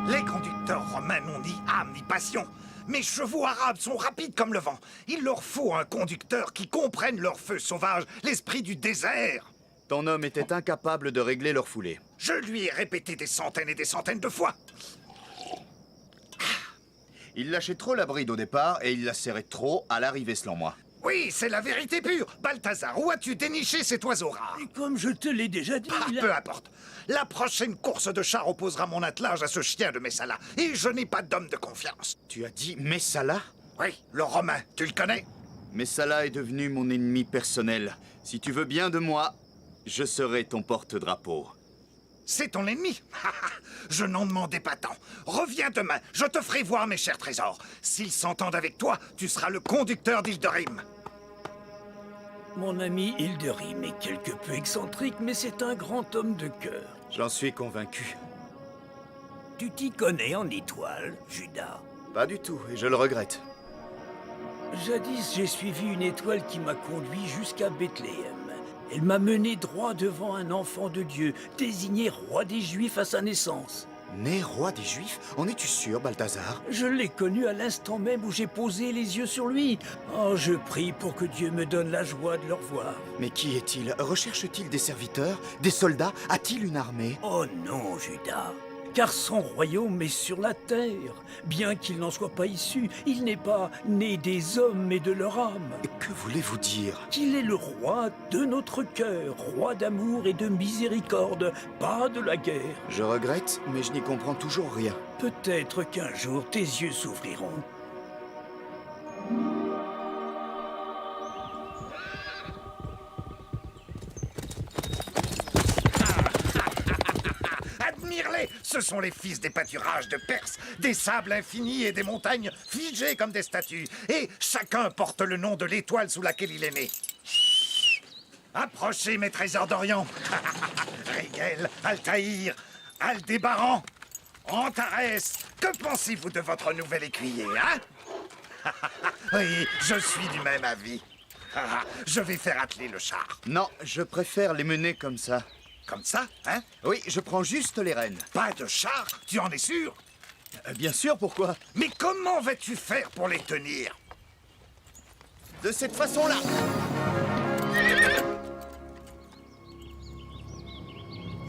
Les conducteurs romains n'ont ni âme ni passion. Mes chevaux arabes sont rapides comme le vent. Il leur faut un conducteur qui comprenne leur feu sauvage, l'esprit du désert. Ton homme était incapable de régler leur foulée. Je lui ai répété des centaines et des centaines de fois. Il lâchait trop la bride au départ et il la serrait trop à l'arrivée, selon moi. Oui, c'est la vérité pure. Balthazar, où as-tu déniché cet oiseau rare? Et comme je te l'ai déjà dit... Peu importe. La prochaine course de char opposera mon attelage à ce chien de Messala. Et je n'ai pas d'homme de confiance. Tu as dit Messala? Oui, le Romain. Tu le connais? Messala est devenu mon ennemi personnel. Si tu veux bien de moi, je serai ton porte-drapeau. C'est ton ennemi? Je n'en demandais pas tant. Reviens demain, je te ferai voir mes chers trésors. S'ils s'entendent avec toi, tu seras le conducteur d'Hilderim. Mon ami Hilderim est quelque peu excentrique, mais c'est un grand homme de cœur. J'en suis convaincu. Tu t'y connais en étoile, Judas? Pas du tout, et je le regrette. Jadis, j'ai suivi une étoile qui m'a conduit jusqu'à Bethléem. Elle m'a mené droit devant un enfant de Dieu, désigné roi des Juifs à sa naissance. Né roi des Juifs? En es-tu sûr, Balthazar? Je l'ai connu à l'instant même où j'ai posé les yeux sur lui. Oh, je prie pour que Dieu me donne la joie de le revoir. Mais qui est-il? Recherche-t-il des serviteurs? Des soldats? A-t-il une armée? Oh non, Judas. Car son royaume est sur la terre. Bien qu'il n'en soit pas issu, il n'est pas né des hommes mais de leur âme. Que voulez-vous dire? Qu'il est le roi de notre cœur, roi d'amour et de miséricorde, pas de la guerre. Je regrette, mais je n'y comprends toujours rien. Peut-être qu'un jour tes yeux s'ouvriront. Admire-les! Ce sont les fils des pâturages de Perse, des sables infinis et des montagnes figées comme des statues. Et chacun porte le nom de l'étoile sous laquelle il est né. Approchez, mes trésors d'Orient. Régel, Altaïr, Aldébaran, Antares. Que pensez-vous de votre nouvel écuyer, hein? Oui, je suis du même avis. Je vais faire atteler le char. Non, je préfère les mener comme ça. Comme ça, hein? Oui, je prends juste les rênes. Pas de char? Tu en es sûr? Bien sûr, pourquoi? Mais comment vas-tu faire pour les tenir? De cette façon-là.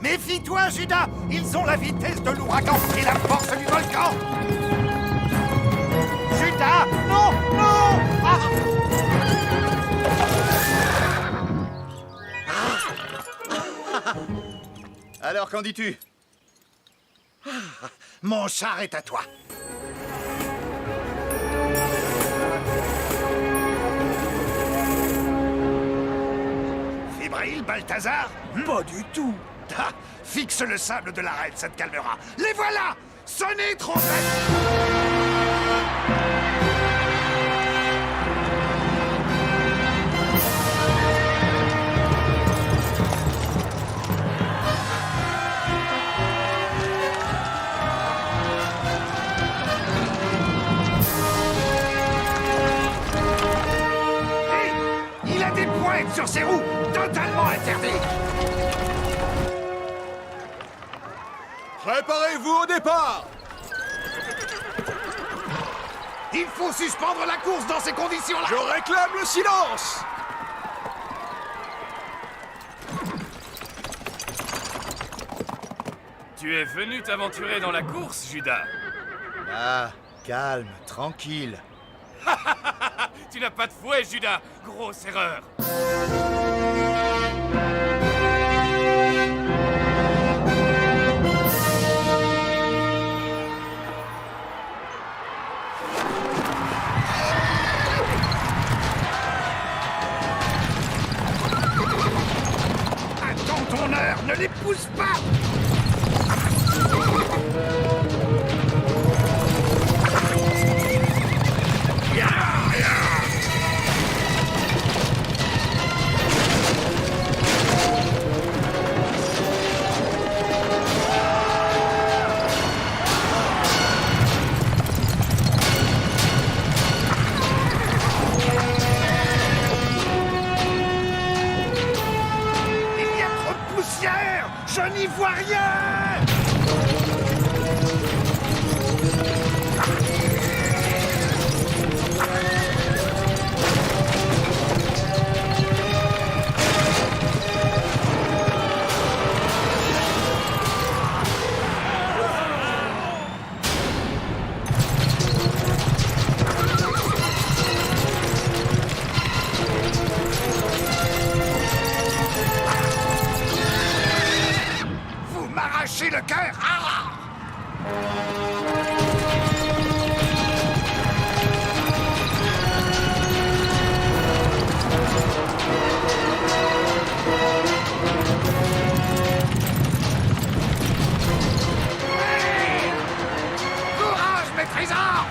Méfie-toi, Judas! Ils ont la vitesse de l'ouragan et la force du volcan! Judas! Non! Non! Alors, qu'en dis-tu? Mon char est à toi. Fébrile, Balthazar? Pas du tout. Ah, fixe le sable de l'arène, ça te calmera. Les voilà! Sonnez, trompette! Préparez-vous au départ! Il faut suspendre la course dans ces conditions-là! Je réclame le silence! Tu es venu t'aventurer dans la course, Judas? Ah, calme, tranquille. Tu n'as pas de fouet, Judas! Grosse erreur! Attends ton heure, ne les pousse pas! Il y a trop de poussière! Je n'y vois rien! Vous m'arrachez le cœur! Ah! Ouais! Courage, mes trésors!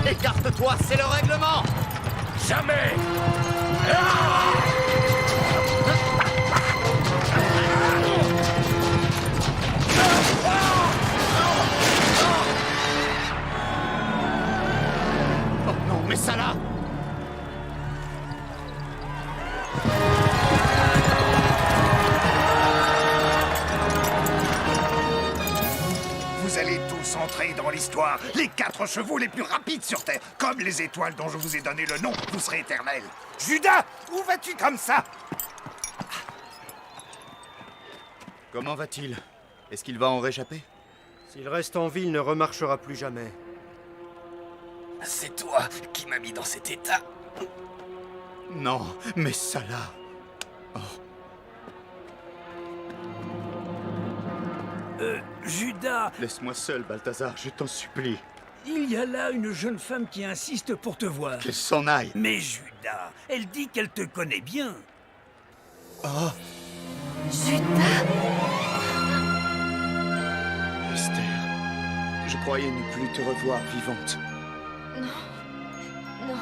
Écarte-toi, c'est le règlement! Jamais! Oh non, mais ça là! Vous allez tous entrer dans l'histoire. Les 4 chevaux les plus rapides sur Terre. Comme les étoiles dont je vous ai donné le nom, vous serez éternels. Judas, où vas-tu comme ça? Comment va-t-il? Est-ce qu'il va en réchapper? S'il reste en vie, il ne remarchera plus jamais. C'est toi qui m'as mis dans cet état. Non, mais ça là... Judas, Laisse-moi seul, Balthazar, je t'en supplie. il y a là une jeune femme qui insiste pour te voir. Qu'elle s'en aille. Mais Judas, elle dit qu'elle te connaît bien. Oh, Judas! Esther, je croyais ne plus te revoir vivante. Non,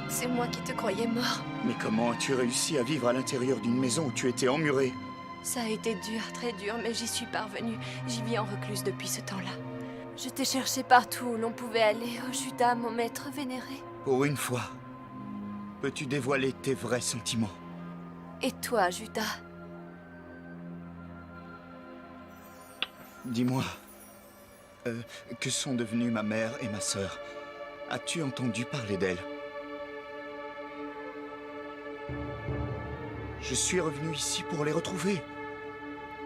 c'est moi qui te croyais mort. Mais comment as-tu réussi à vivre à l'intérieur d'une maison où tu étais emmuré? Ça a été dur, très dur, mais j'y suis parvenue. J'y vis en recluse depuis ce temps-là. Je t'ai cherché partout où l'on pouvait aller. Oh Judas, mon maître vénéré. Pour une fois, peux-tu dévoiler tes vrais sentiments? Et toi, Judas? Dis-moi, que sont devenues ma mère et ma sœur? As-tu entendu parler d'elles? Je suis revenu ici pour les retrouver.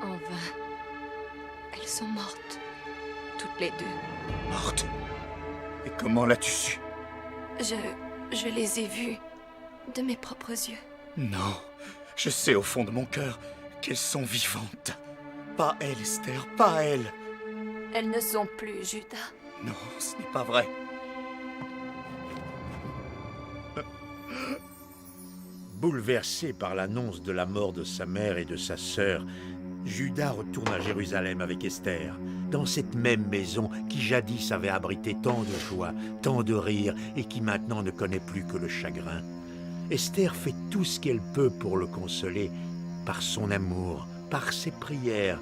En vain. Elles sont mortes. Toutes les deux. Mortes? Et comment l'as-tu su? Je les ai vues de mes propres yeux. Non, je sais au fond de mon cœur qu'elles sont vivantes. Pas elles, Esther, pas elles. Elles ne sont plus, Judas. Non, ce n'est pas vrai. Bouleversé par l'annonce de la mort de sa mère et de sa sœur, Judas retourne à Jérusalem avec Esther, dans cette même maison qui jadis avait abrité tant de joie, tant de rire et qui maintenant ne connaît plus que le chagrin. Esther fait tout ce qu'elle peut pour le consoler, par son amour, par ses prières,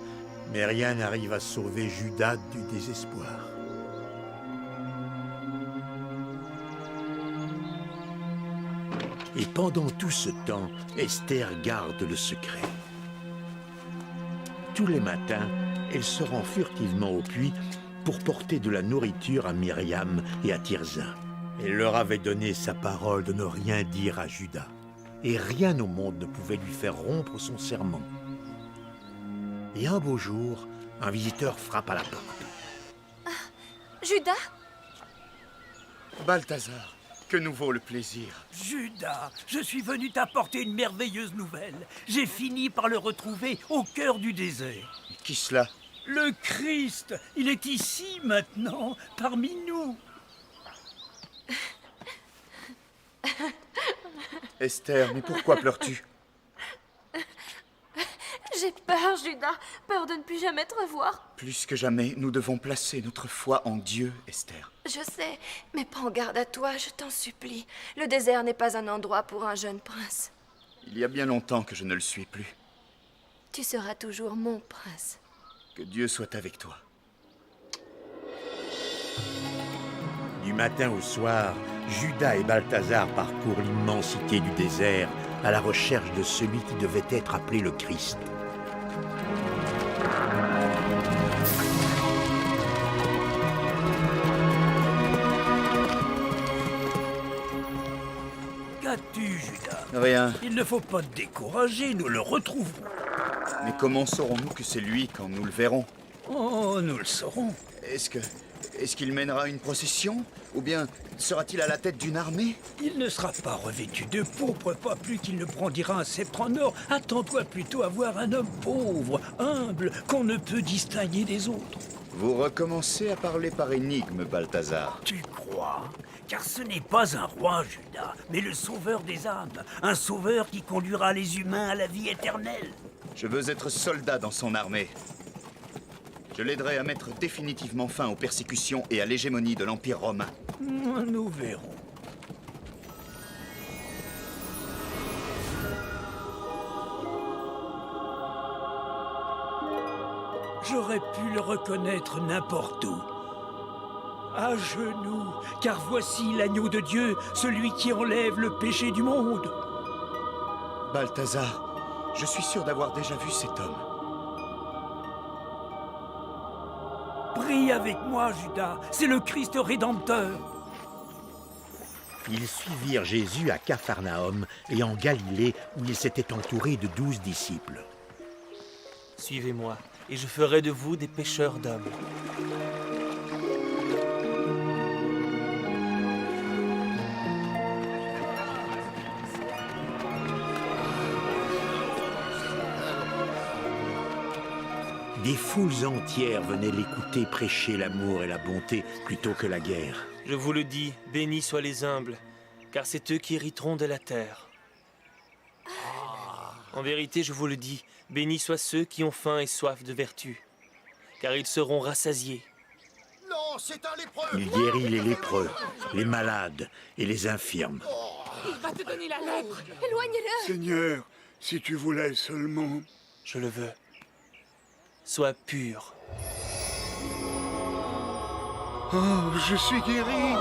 mais rien n'arrive à sauver Judas du désespoir. Et pendant tout ce temps, Esther garde le secret. Tous les matins, elle se rend furtivement au puits pour porter de la nourriture à Myriam et à Tirza. Elle leur avait donné sa parole de ne rien dire à Judas. Et rien au monde ne pouvait lui faire rompre son serment. Et un beau jour, un visiteur frappe à la porte. Judas? Balthazar, que nous vaut le plaisir? Judas, je suis venu t'apporter une merveilleuse nouvelle. J'ai fini par le retrouver au cœur du désert. Qui cela? Le Christ, il est ici maintenant, parmi nous. Esther, mais pourquoi pleures-tu? J'ai peur, Judas. Peur de ne plus jamais te revoir. Plus que jamais, nous devons placer notre foi en Dieu, Esther. Je sais, mais prends garde à toi, je t'en supplie. Le désert n'est pas un endroit pour un jeune prince. Il y a bien longtemps que je ne le suis plus. Tu seras toujours mon prince. Que Dieu soit avec toi. Du matin au soir, Judas et Balthazar parcourent l'immensité du désert à la recherche de celui qui devait être appelé le Christ. Qu'as-tu, Judas? Rien. Il ne faut pas te décourager, nous le retrouverons. Mais comment saurons-nous que c'est lui quand nous le verrons? Oh, nous le saurons. Est-ce qu'il mènera une procession? Ou bien sera-t-il à la tête d'une armée? Il ne sera pas revêtu de pourpre, pas plus qu'il ne brandira un sceptre en or. Attends-toi plutôt à voir un homme pauvre, humble, qu'on ne peut distinguer des autres. Vous recommencez à parler par énigme, Balthazar. Tu crois? Car ce n'est pas un roi, Judas, mais le sauveur des âmes. Un sauveur qui conduira les humains à la vie éternelle. Je veux être soldat dans son armée. Je l'aiderai à mettre définitivement fin aux persécutions et à l'hégémonie de l'Empire romain. Nous verrons. J'aurais pu le reconnaître n'importe où. À genoux, car voici l'agneau de Dieu, celui qui enlève le péché du monde. Balthazar, je suis sûr d'avoir déjà vu cet homme. Prie avec moi, Judas, c'est le Christ rédempteur. Ils suivirent Jésus à Capharnaüm et en Galilée, où il s'était entouré de 12 disciples. Suivez-moi, et je ferai de vous des pêcheurs d'hommes. Des foules entières venaient l'écouter prêcher l'amour et la bonté plutôt que la guerre. Je vous le dis, bénis soient les humbles, car c'est eux qui hériteront de la terre. En vérité, je vous le dis, bénis soient ceux qui ont faim et soif de vertu, car ils seront rassasiés. Non, c'est un lépreux! Il guérit les lépreux, les malades et les infirmes. Il va te donner la lèpre. Éloignez-le. Seigneur, si tu voulais seulement... Je le veux. Sois pur. Oh, je suis guéri!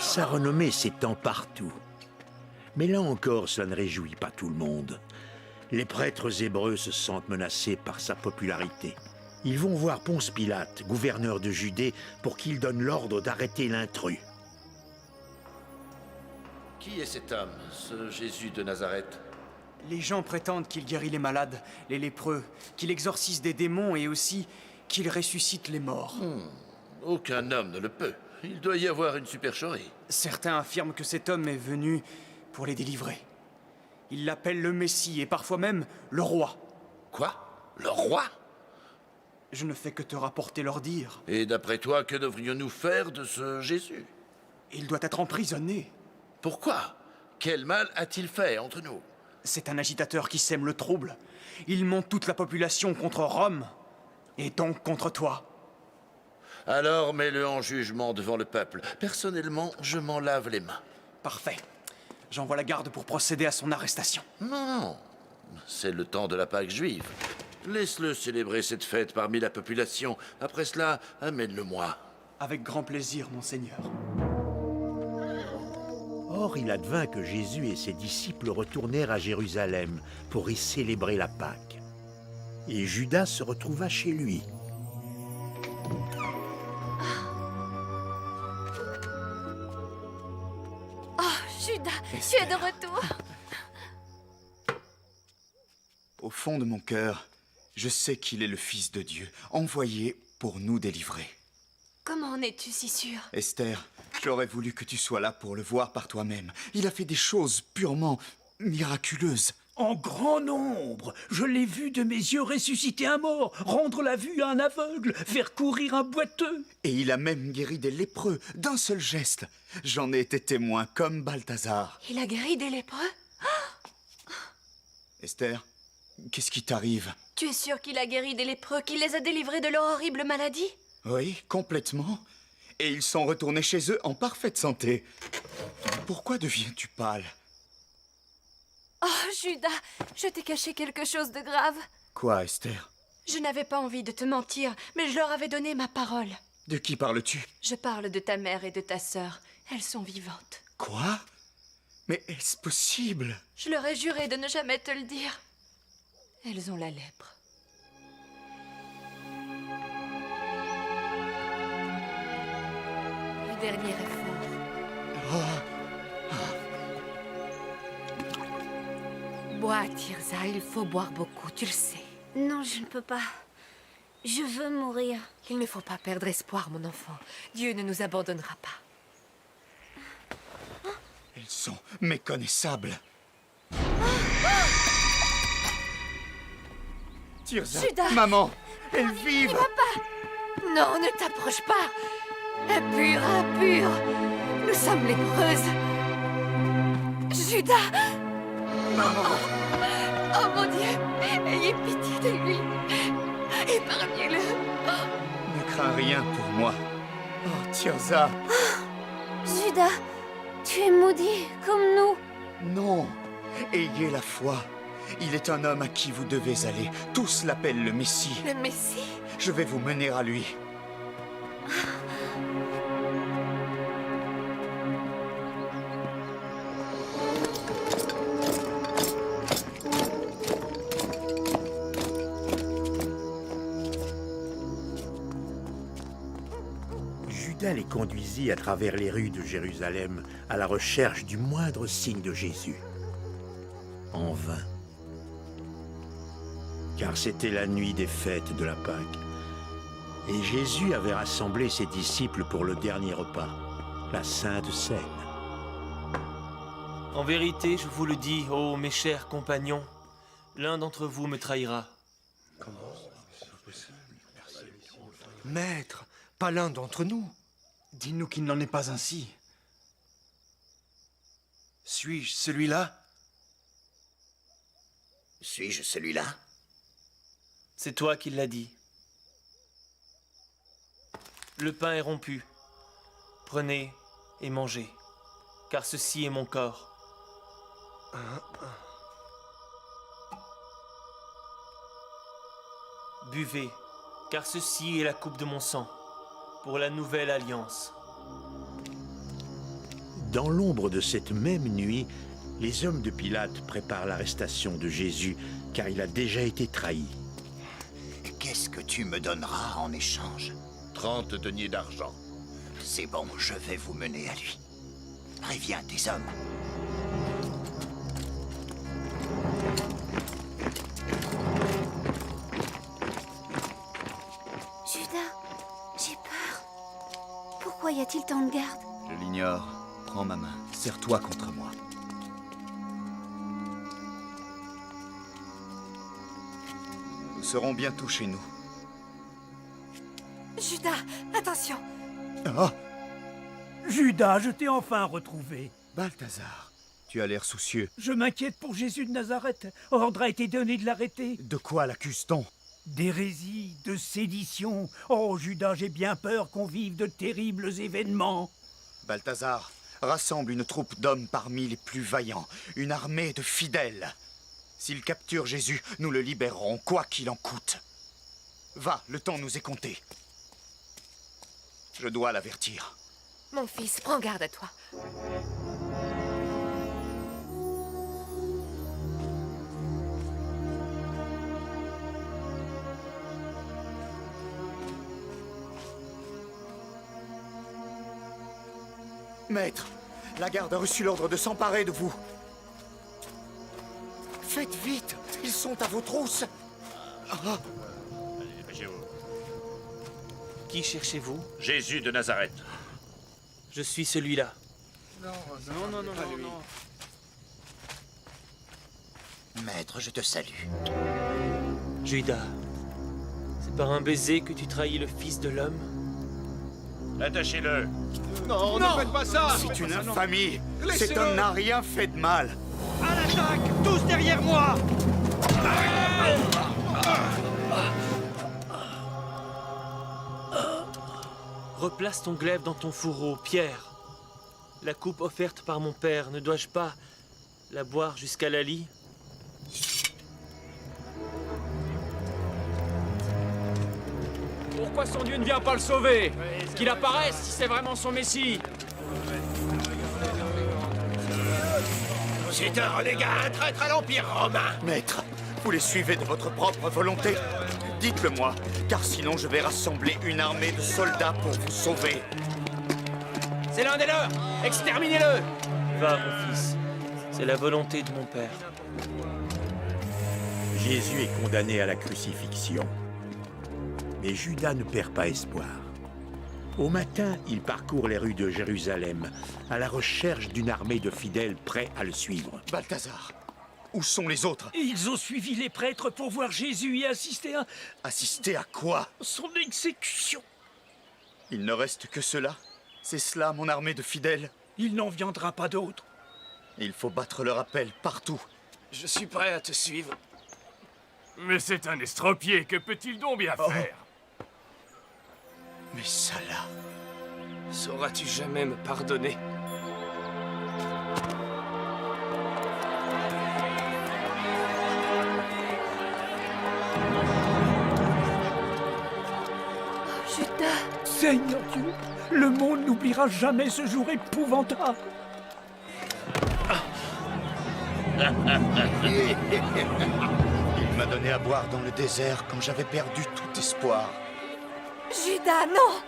Sa renommée s'étend partout. Mais là encore, cela ne réjouit pas tout le monde. Les prêtres hébreux se sentent menacés par sa popularité. Ils vont voir Ponce Pilate, gouverneur de Judée, pour qu'il donne l'ordre d'arrêter l'intrus. Qui est cet homme, ce Jésus de Nazareth? Les gens prétendent qu'il guérit les malades, les lépreux, qu'il exorcise des démons et aussi qu'il ressuscite les morts. Aucun homme ne le peut. Il doit y avoir une supercherie. Certains affirment que cet homme est venu pour les délivrer. Ils l'appellent le Messie et parfois même le roi. Quoi? Le roi? Je ne fais que te rapporter leur dire. Et d'après toi, que devrions-nous faire de ce Jésus? Il doit être emprisonné. Pourquoi? Quel mal a-t-il fait entre nous? C'est un agitateur qui sème le trouble. Il monte toute la population contre Rome, et donc contre toi. Alors mets-le en jugement devant le peuple. Personnellement, je m'en lave les mains. Parfait. J'envoie la garde pour procéder à son arrestation. Non, c'est le temps de la Pâque juive. Laisse-le célébrer cette fête parmi la population. Après cela, amène-le-moi. Avec grand plaisir, monseigneur. Or, il advint que Jésus et ses disciples retournèrent à Jérusalem pour y célébrer la Pâque. Et Judas se retrouva chez lui. Oh, Judas, tu es de retour. Au fond de mon cœur, je sais qu'il est le Fils de Dieu, envoyé pour nous délivrer. Comment en es-tu si sûr? Esther, j'aurais voulu que tu sois là pour le voir par toi-même. Il a fait des choses purement miraculeuses. En grand nombre. Je l'ai vu de mes yeux ressusciter un mort, rendre la vue à un aveugle, faire courir un boiteux. Et il a même guéri des lépreux d'un seul geste. J'en ai été témoin, comme Balthazar. Il a guéri des lépreux? Esther, qu'est-ce qui t'arrive? Tu es sûr qu'il a guéri des lépreux, qu'il les a délivrés de leur horrible maladie? Oui, complètement. Et ils sont retournés chez eux en parfaite santé. Pourquoi deviens-tu pâle? Oh, Judas, je t'ai caché quelque chose de grave. Quoi, Esther? Je n'avais pas envie de te mentir, mais je leur avais donné ma parole. De qui parles-tu? Je parle de ta mère et de ta sœur. Elles sont vivantes. Quoi? Mais est-ce possible? Je leur ai juré de ne jamais te le dire. Elles ont la lèpre. Le dernier effort. Bois, Tirza, il faut boire beaucoup, tu le sais. Non, je ne peux pas. Je veux mourir. Il ne faut pas perdre espoir, mon enfant. Dieu ne nous abandonnera pas. Elles sont méconnaissables. Tirza, Judas! maman, elles vivent! N'y va pas! Non, ne t'approche pas! Impur, impur! Nous sommes lépreuses! Judas! Maman! Oh mon Dieu! Ayez pitié de lui! Épargnez-le! Ne crains rien pour moi. Oh, Tirza! Judas, tu es maudit comme nous. Non! Ayez la foi. Il est un homme à qui vous devez aller. Tous l'appellent le Messie. Le Messie? Je vais vous mener à lui. Judas les conduisit à travers les rues de Jérusalem à la recherche du moindre signe de Jésus. En vain. Car c'était la nuit des fêtes de la Pâque. Et Jésus avait rassemblé ses disciples pour le dernier repas, la Sainte Seine. En vérité, je vous le dis, ô mes chers compagnons, l'un d'entre vous me trahira. Maître, pas l'un d'entre nous. Dis-nous qu'il n'en est pas ainsi. Suis-je celui-là? Suis-je celui-là? C'est toi qui l'as dit. Le pain est rompu. Prenez et mangez, car ceci est mon corps. Buvez, car ceci est la coupe de mon sang, pour la nouvelle alliance. Dans l'ombre de cette même nuit, les hommes de Pilate préparent l'arrestation de Jésus, car il a déjà été trahi. Qu'est-ce que tu me donneras en échange? 30 deniers d'argent. C'est bon, je vais vous mener à lui. Préviens tes hommes. Judas, j'ai peur. Pourquoi y a-t-il tant de gardes? Je l'ignore. Prends ma main. Serre-toi contre moi. Nous serons bientôt chez nous. Judas, attention! Oh! Judas, je t'ai enfin retrouvé. Balthazar, tu as l'air soucieux. Je m'inquiète pour Jésus de Nazareth. Ordre a été donné de l'arrêter. De quoi l'accuse-t-on? D'hérésie, de sédition. Oh, Judas, j'ai bien peur qu'on vive de terribles événements. Balthazar, rassemble une troupe d'hommes parmi les plus vaillants, une armée de fidèles. S'ils capturent Jésus, nous le libérerons, quoi qu'il en coûte. Va, le temps nous est compté. Je dois l'avertir. Mon fils, prends garde à toi. Maître, la garde a reçu l'ordre de s'emparer de vous. Faites vite, ils sont à vos trousses. Ah. Qui cherchez-vous? Jésus de Nazareth. Je suis celui-là. Non. Maître, je te salue. Judas, c'est par un baiser que tu trahis le Fils de l'homme? Attachez-le. Non, ne faites pas ça. C'est une infamie. Cet Laissez-le. homme n'a rien fait de mal. À l'attaque! Tous derrière moi! Replace ton glaive dans ton fourreau, Pierre. La coupe offerte par mon père, ne dois-je pas la boire jusqu'à la lie? Pourquoi son Dieu ne vient pas le sauver? Qu'il apparaisse si c'est vraiment son Messie. C'est un renégat, un traître à l'Empire romain. Maître, vous les suivez de votre propre volonté? Dites-le moi, car sinon je vais rassembler une armée de soldats pour vous sauver. C'est l'un des leurs. Exterminez-le. Va, mon fils. C'est la volonté de mon père. Jésus est condamné à la crucifixion. Mais Judas ne perd pas espoir. Au matin, il parcourt les rues de Jérusalem, à la recherche d'une armée de fidèles prêts à le suivre. Balthazar, où sont les autres? Ils ont suivi les prêtres pour voir Jésus et assister à Assister à quoi? son exécution. Il ne reste que cela? C'est cela, mon armée de fidèles? Il n'en viendra pas d'autres. Il faut battre le rappel partout. Je suis prêt à te suivre. Mais c'est un estropié, que peut-il donc bien faire? Mais ça là... Sauras-tu jamais me pardonner? Judas! Seigneur Dieu, le monde n'oubliera jamais ce jour épouvantable. Il m'a donné à boire dans le désert quand j'avais perdu tout espoir. Judas, non!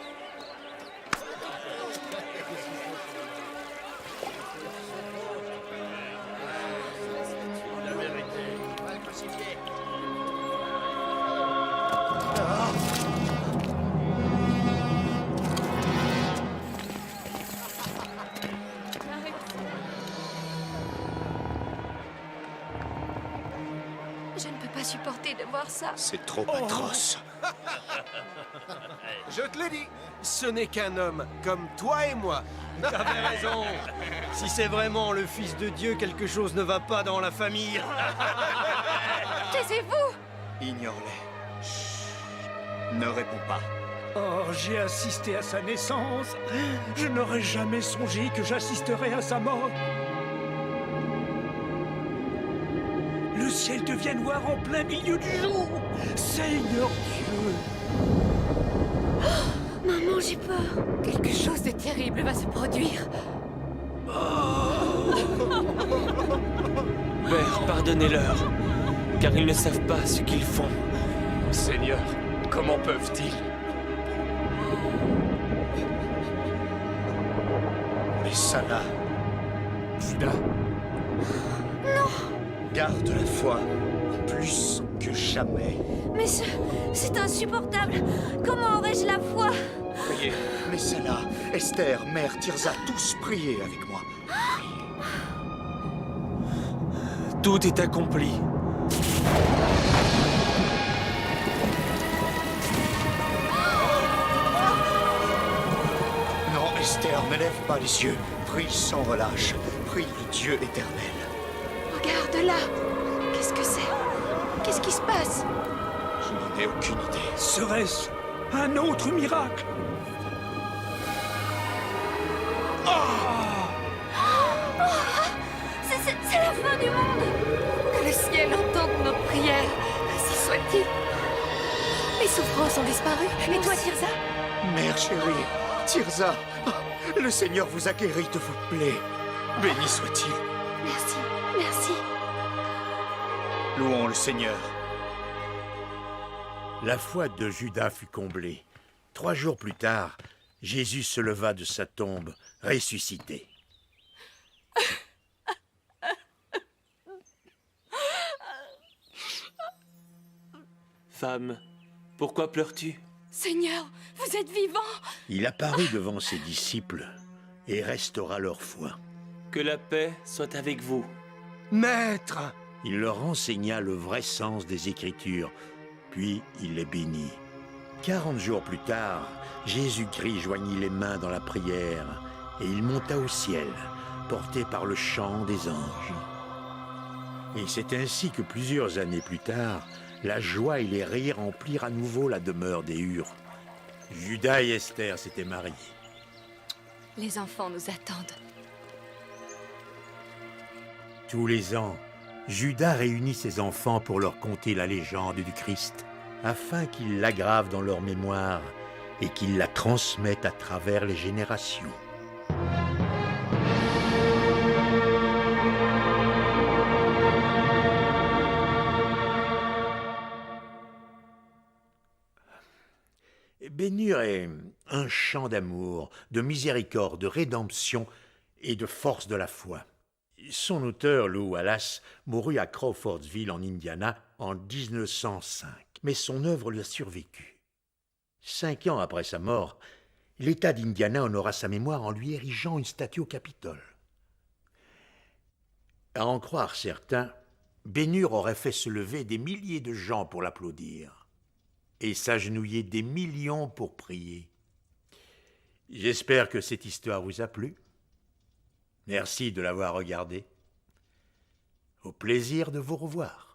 Je ne peux pas supporter de voir ça. C'est trop atroce. Je te l'ai dit, ce n'est qu'un homme, comme toi et moi. T'avais raison. Si c'est vraiment le Fils de Dieu, quelque chose ne va pas dans la famille. Taisez-vous! Ignore-les. Chut. Ne réponds pas. Oh, j'ai assisté à sa naissance. Je n'aurais jamais songé que j'assisterais à sa mort. Le ciel devient noir en plein milieu du jour. Seigneur Dieu! Maman, j'ai peur. Quelque chose de terrible va se produire. Père, pardonnez-leur, car ils ne savent pas ce qu'ils font. Seigneur, comment peuvent-ils? Mais ça là... Judas? Non! Garde la foi, plus que jamais. Mais c'est insupportable. Comment aurais-je la foi? Priez. Mais ça là, Esther, Mère, Tirza, tous priez avec moi. Tout est accompli. Non, Esther, ne lève pas les yeux. Prie sans relâche. Prie le Dieu éternel. Regarde là. Qu'est-ce que c'est? Qu'est-ce qui se passe? Je n'en ai aucune idée. Serait-ce un autre miracle? C'est la fin du monde! Que le ciel entende nos prières. Ainsi soit-il. Les souffrances ont disparu. Et toi, Tirza? Mère chérie, Tirza, le Seigneur vous a guéri de vos plaies. Béni soit-il. Merci, merci. Louons le Seigneur. La foi de Judas fut comblée. 3 jours plus tard, Jésus se leva de sa tombe, ressuscité. Femme, pourquoi pleures-tu? Seigneur, vous êtes vivant! Il apparut devant ses disciples et restaura leur foi. Que la paix soit avec vous. Maître! Il leur enseigna le vrai sens des Écritures, puis il les bénit. 40 jours plus tard, Jésus-Christ joignit les mains dans la prière et il monta au ciel, porté par le chant des anges. Et c'est ainsi que plusieurs années plus tard, la joie et les rires remplirent à nouveau la demeure des Hurs. Judas et Esther s'étaient mariés. Les enfants nous attendent. Tous les ans, Judas réunit ses enfants pour leur conter la légende du Christ, afin qu'ils l'aggravent dans leur mémoire et qu'ils la transmettent à travers les générations. Bénur est un chant d'amour, de miséricorde, de rédemption et de force de la foi. Son auteur, Lew Wallace, mourut à Crawfordsville en Indiana en 1905, mais son œuvre lui a survécu. 5 ans après sa mort, l'État d'Indiana honora sa mémoire en lui érigeant une statue au Capitole. À en croire certains, Bénur aurait fait se lever des milliers de gens pour l'applaudir et s'agenouiller des millions pour prier. J'espère que cette histoire vous a plu. Merci de l'avoir regardée. Au plaisir de vous revoir.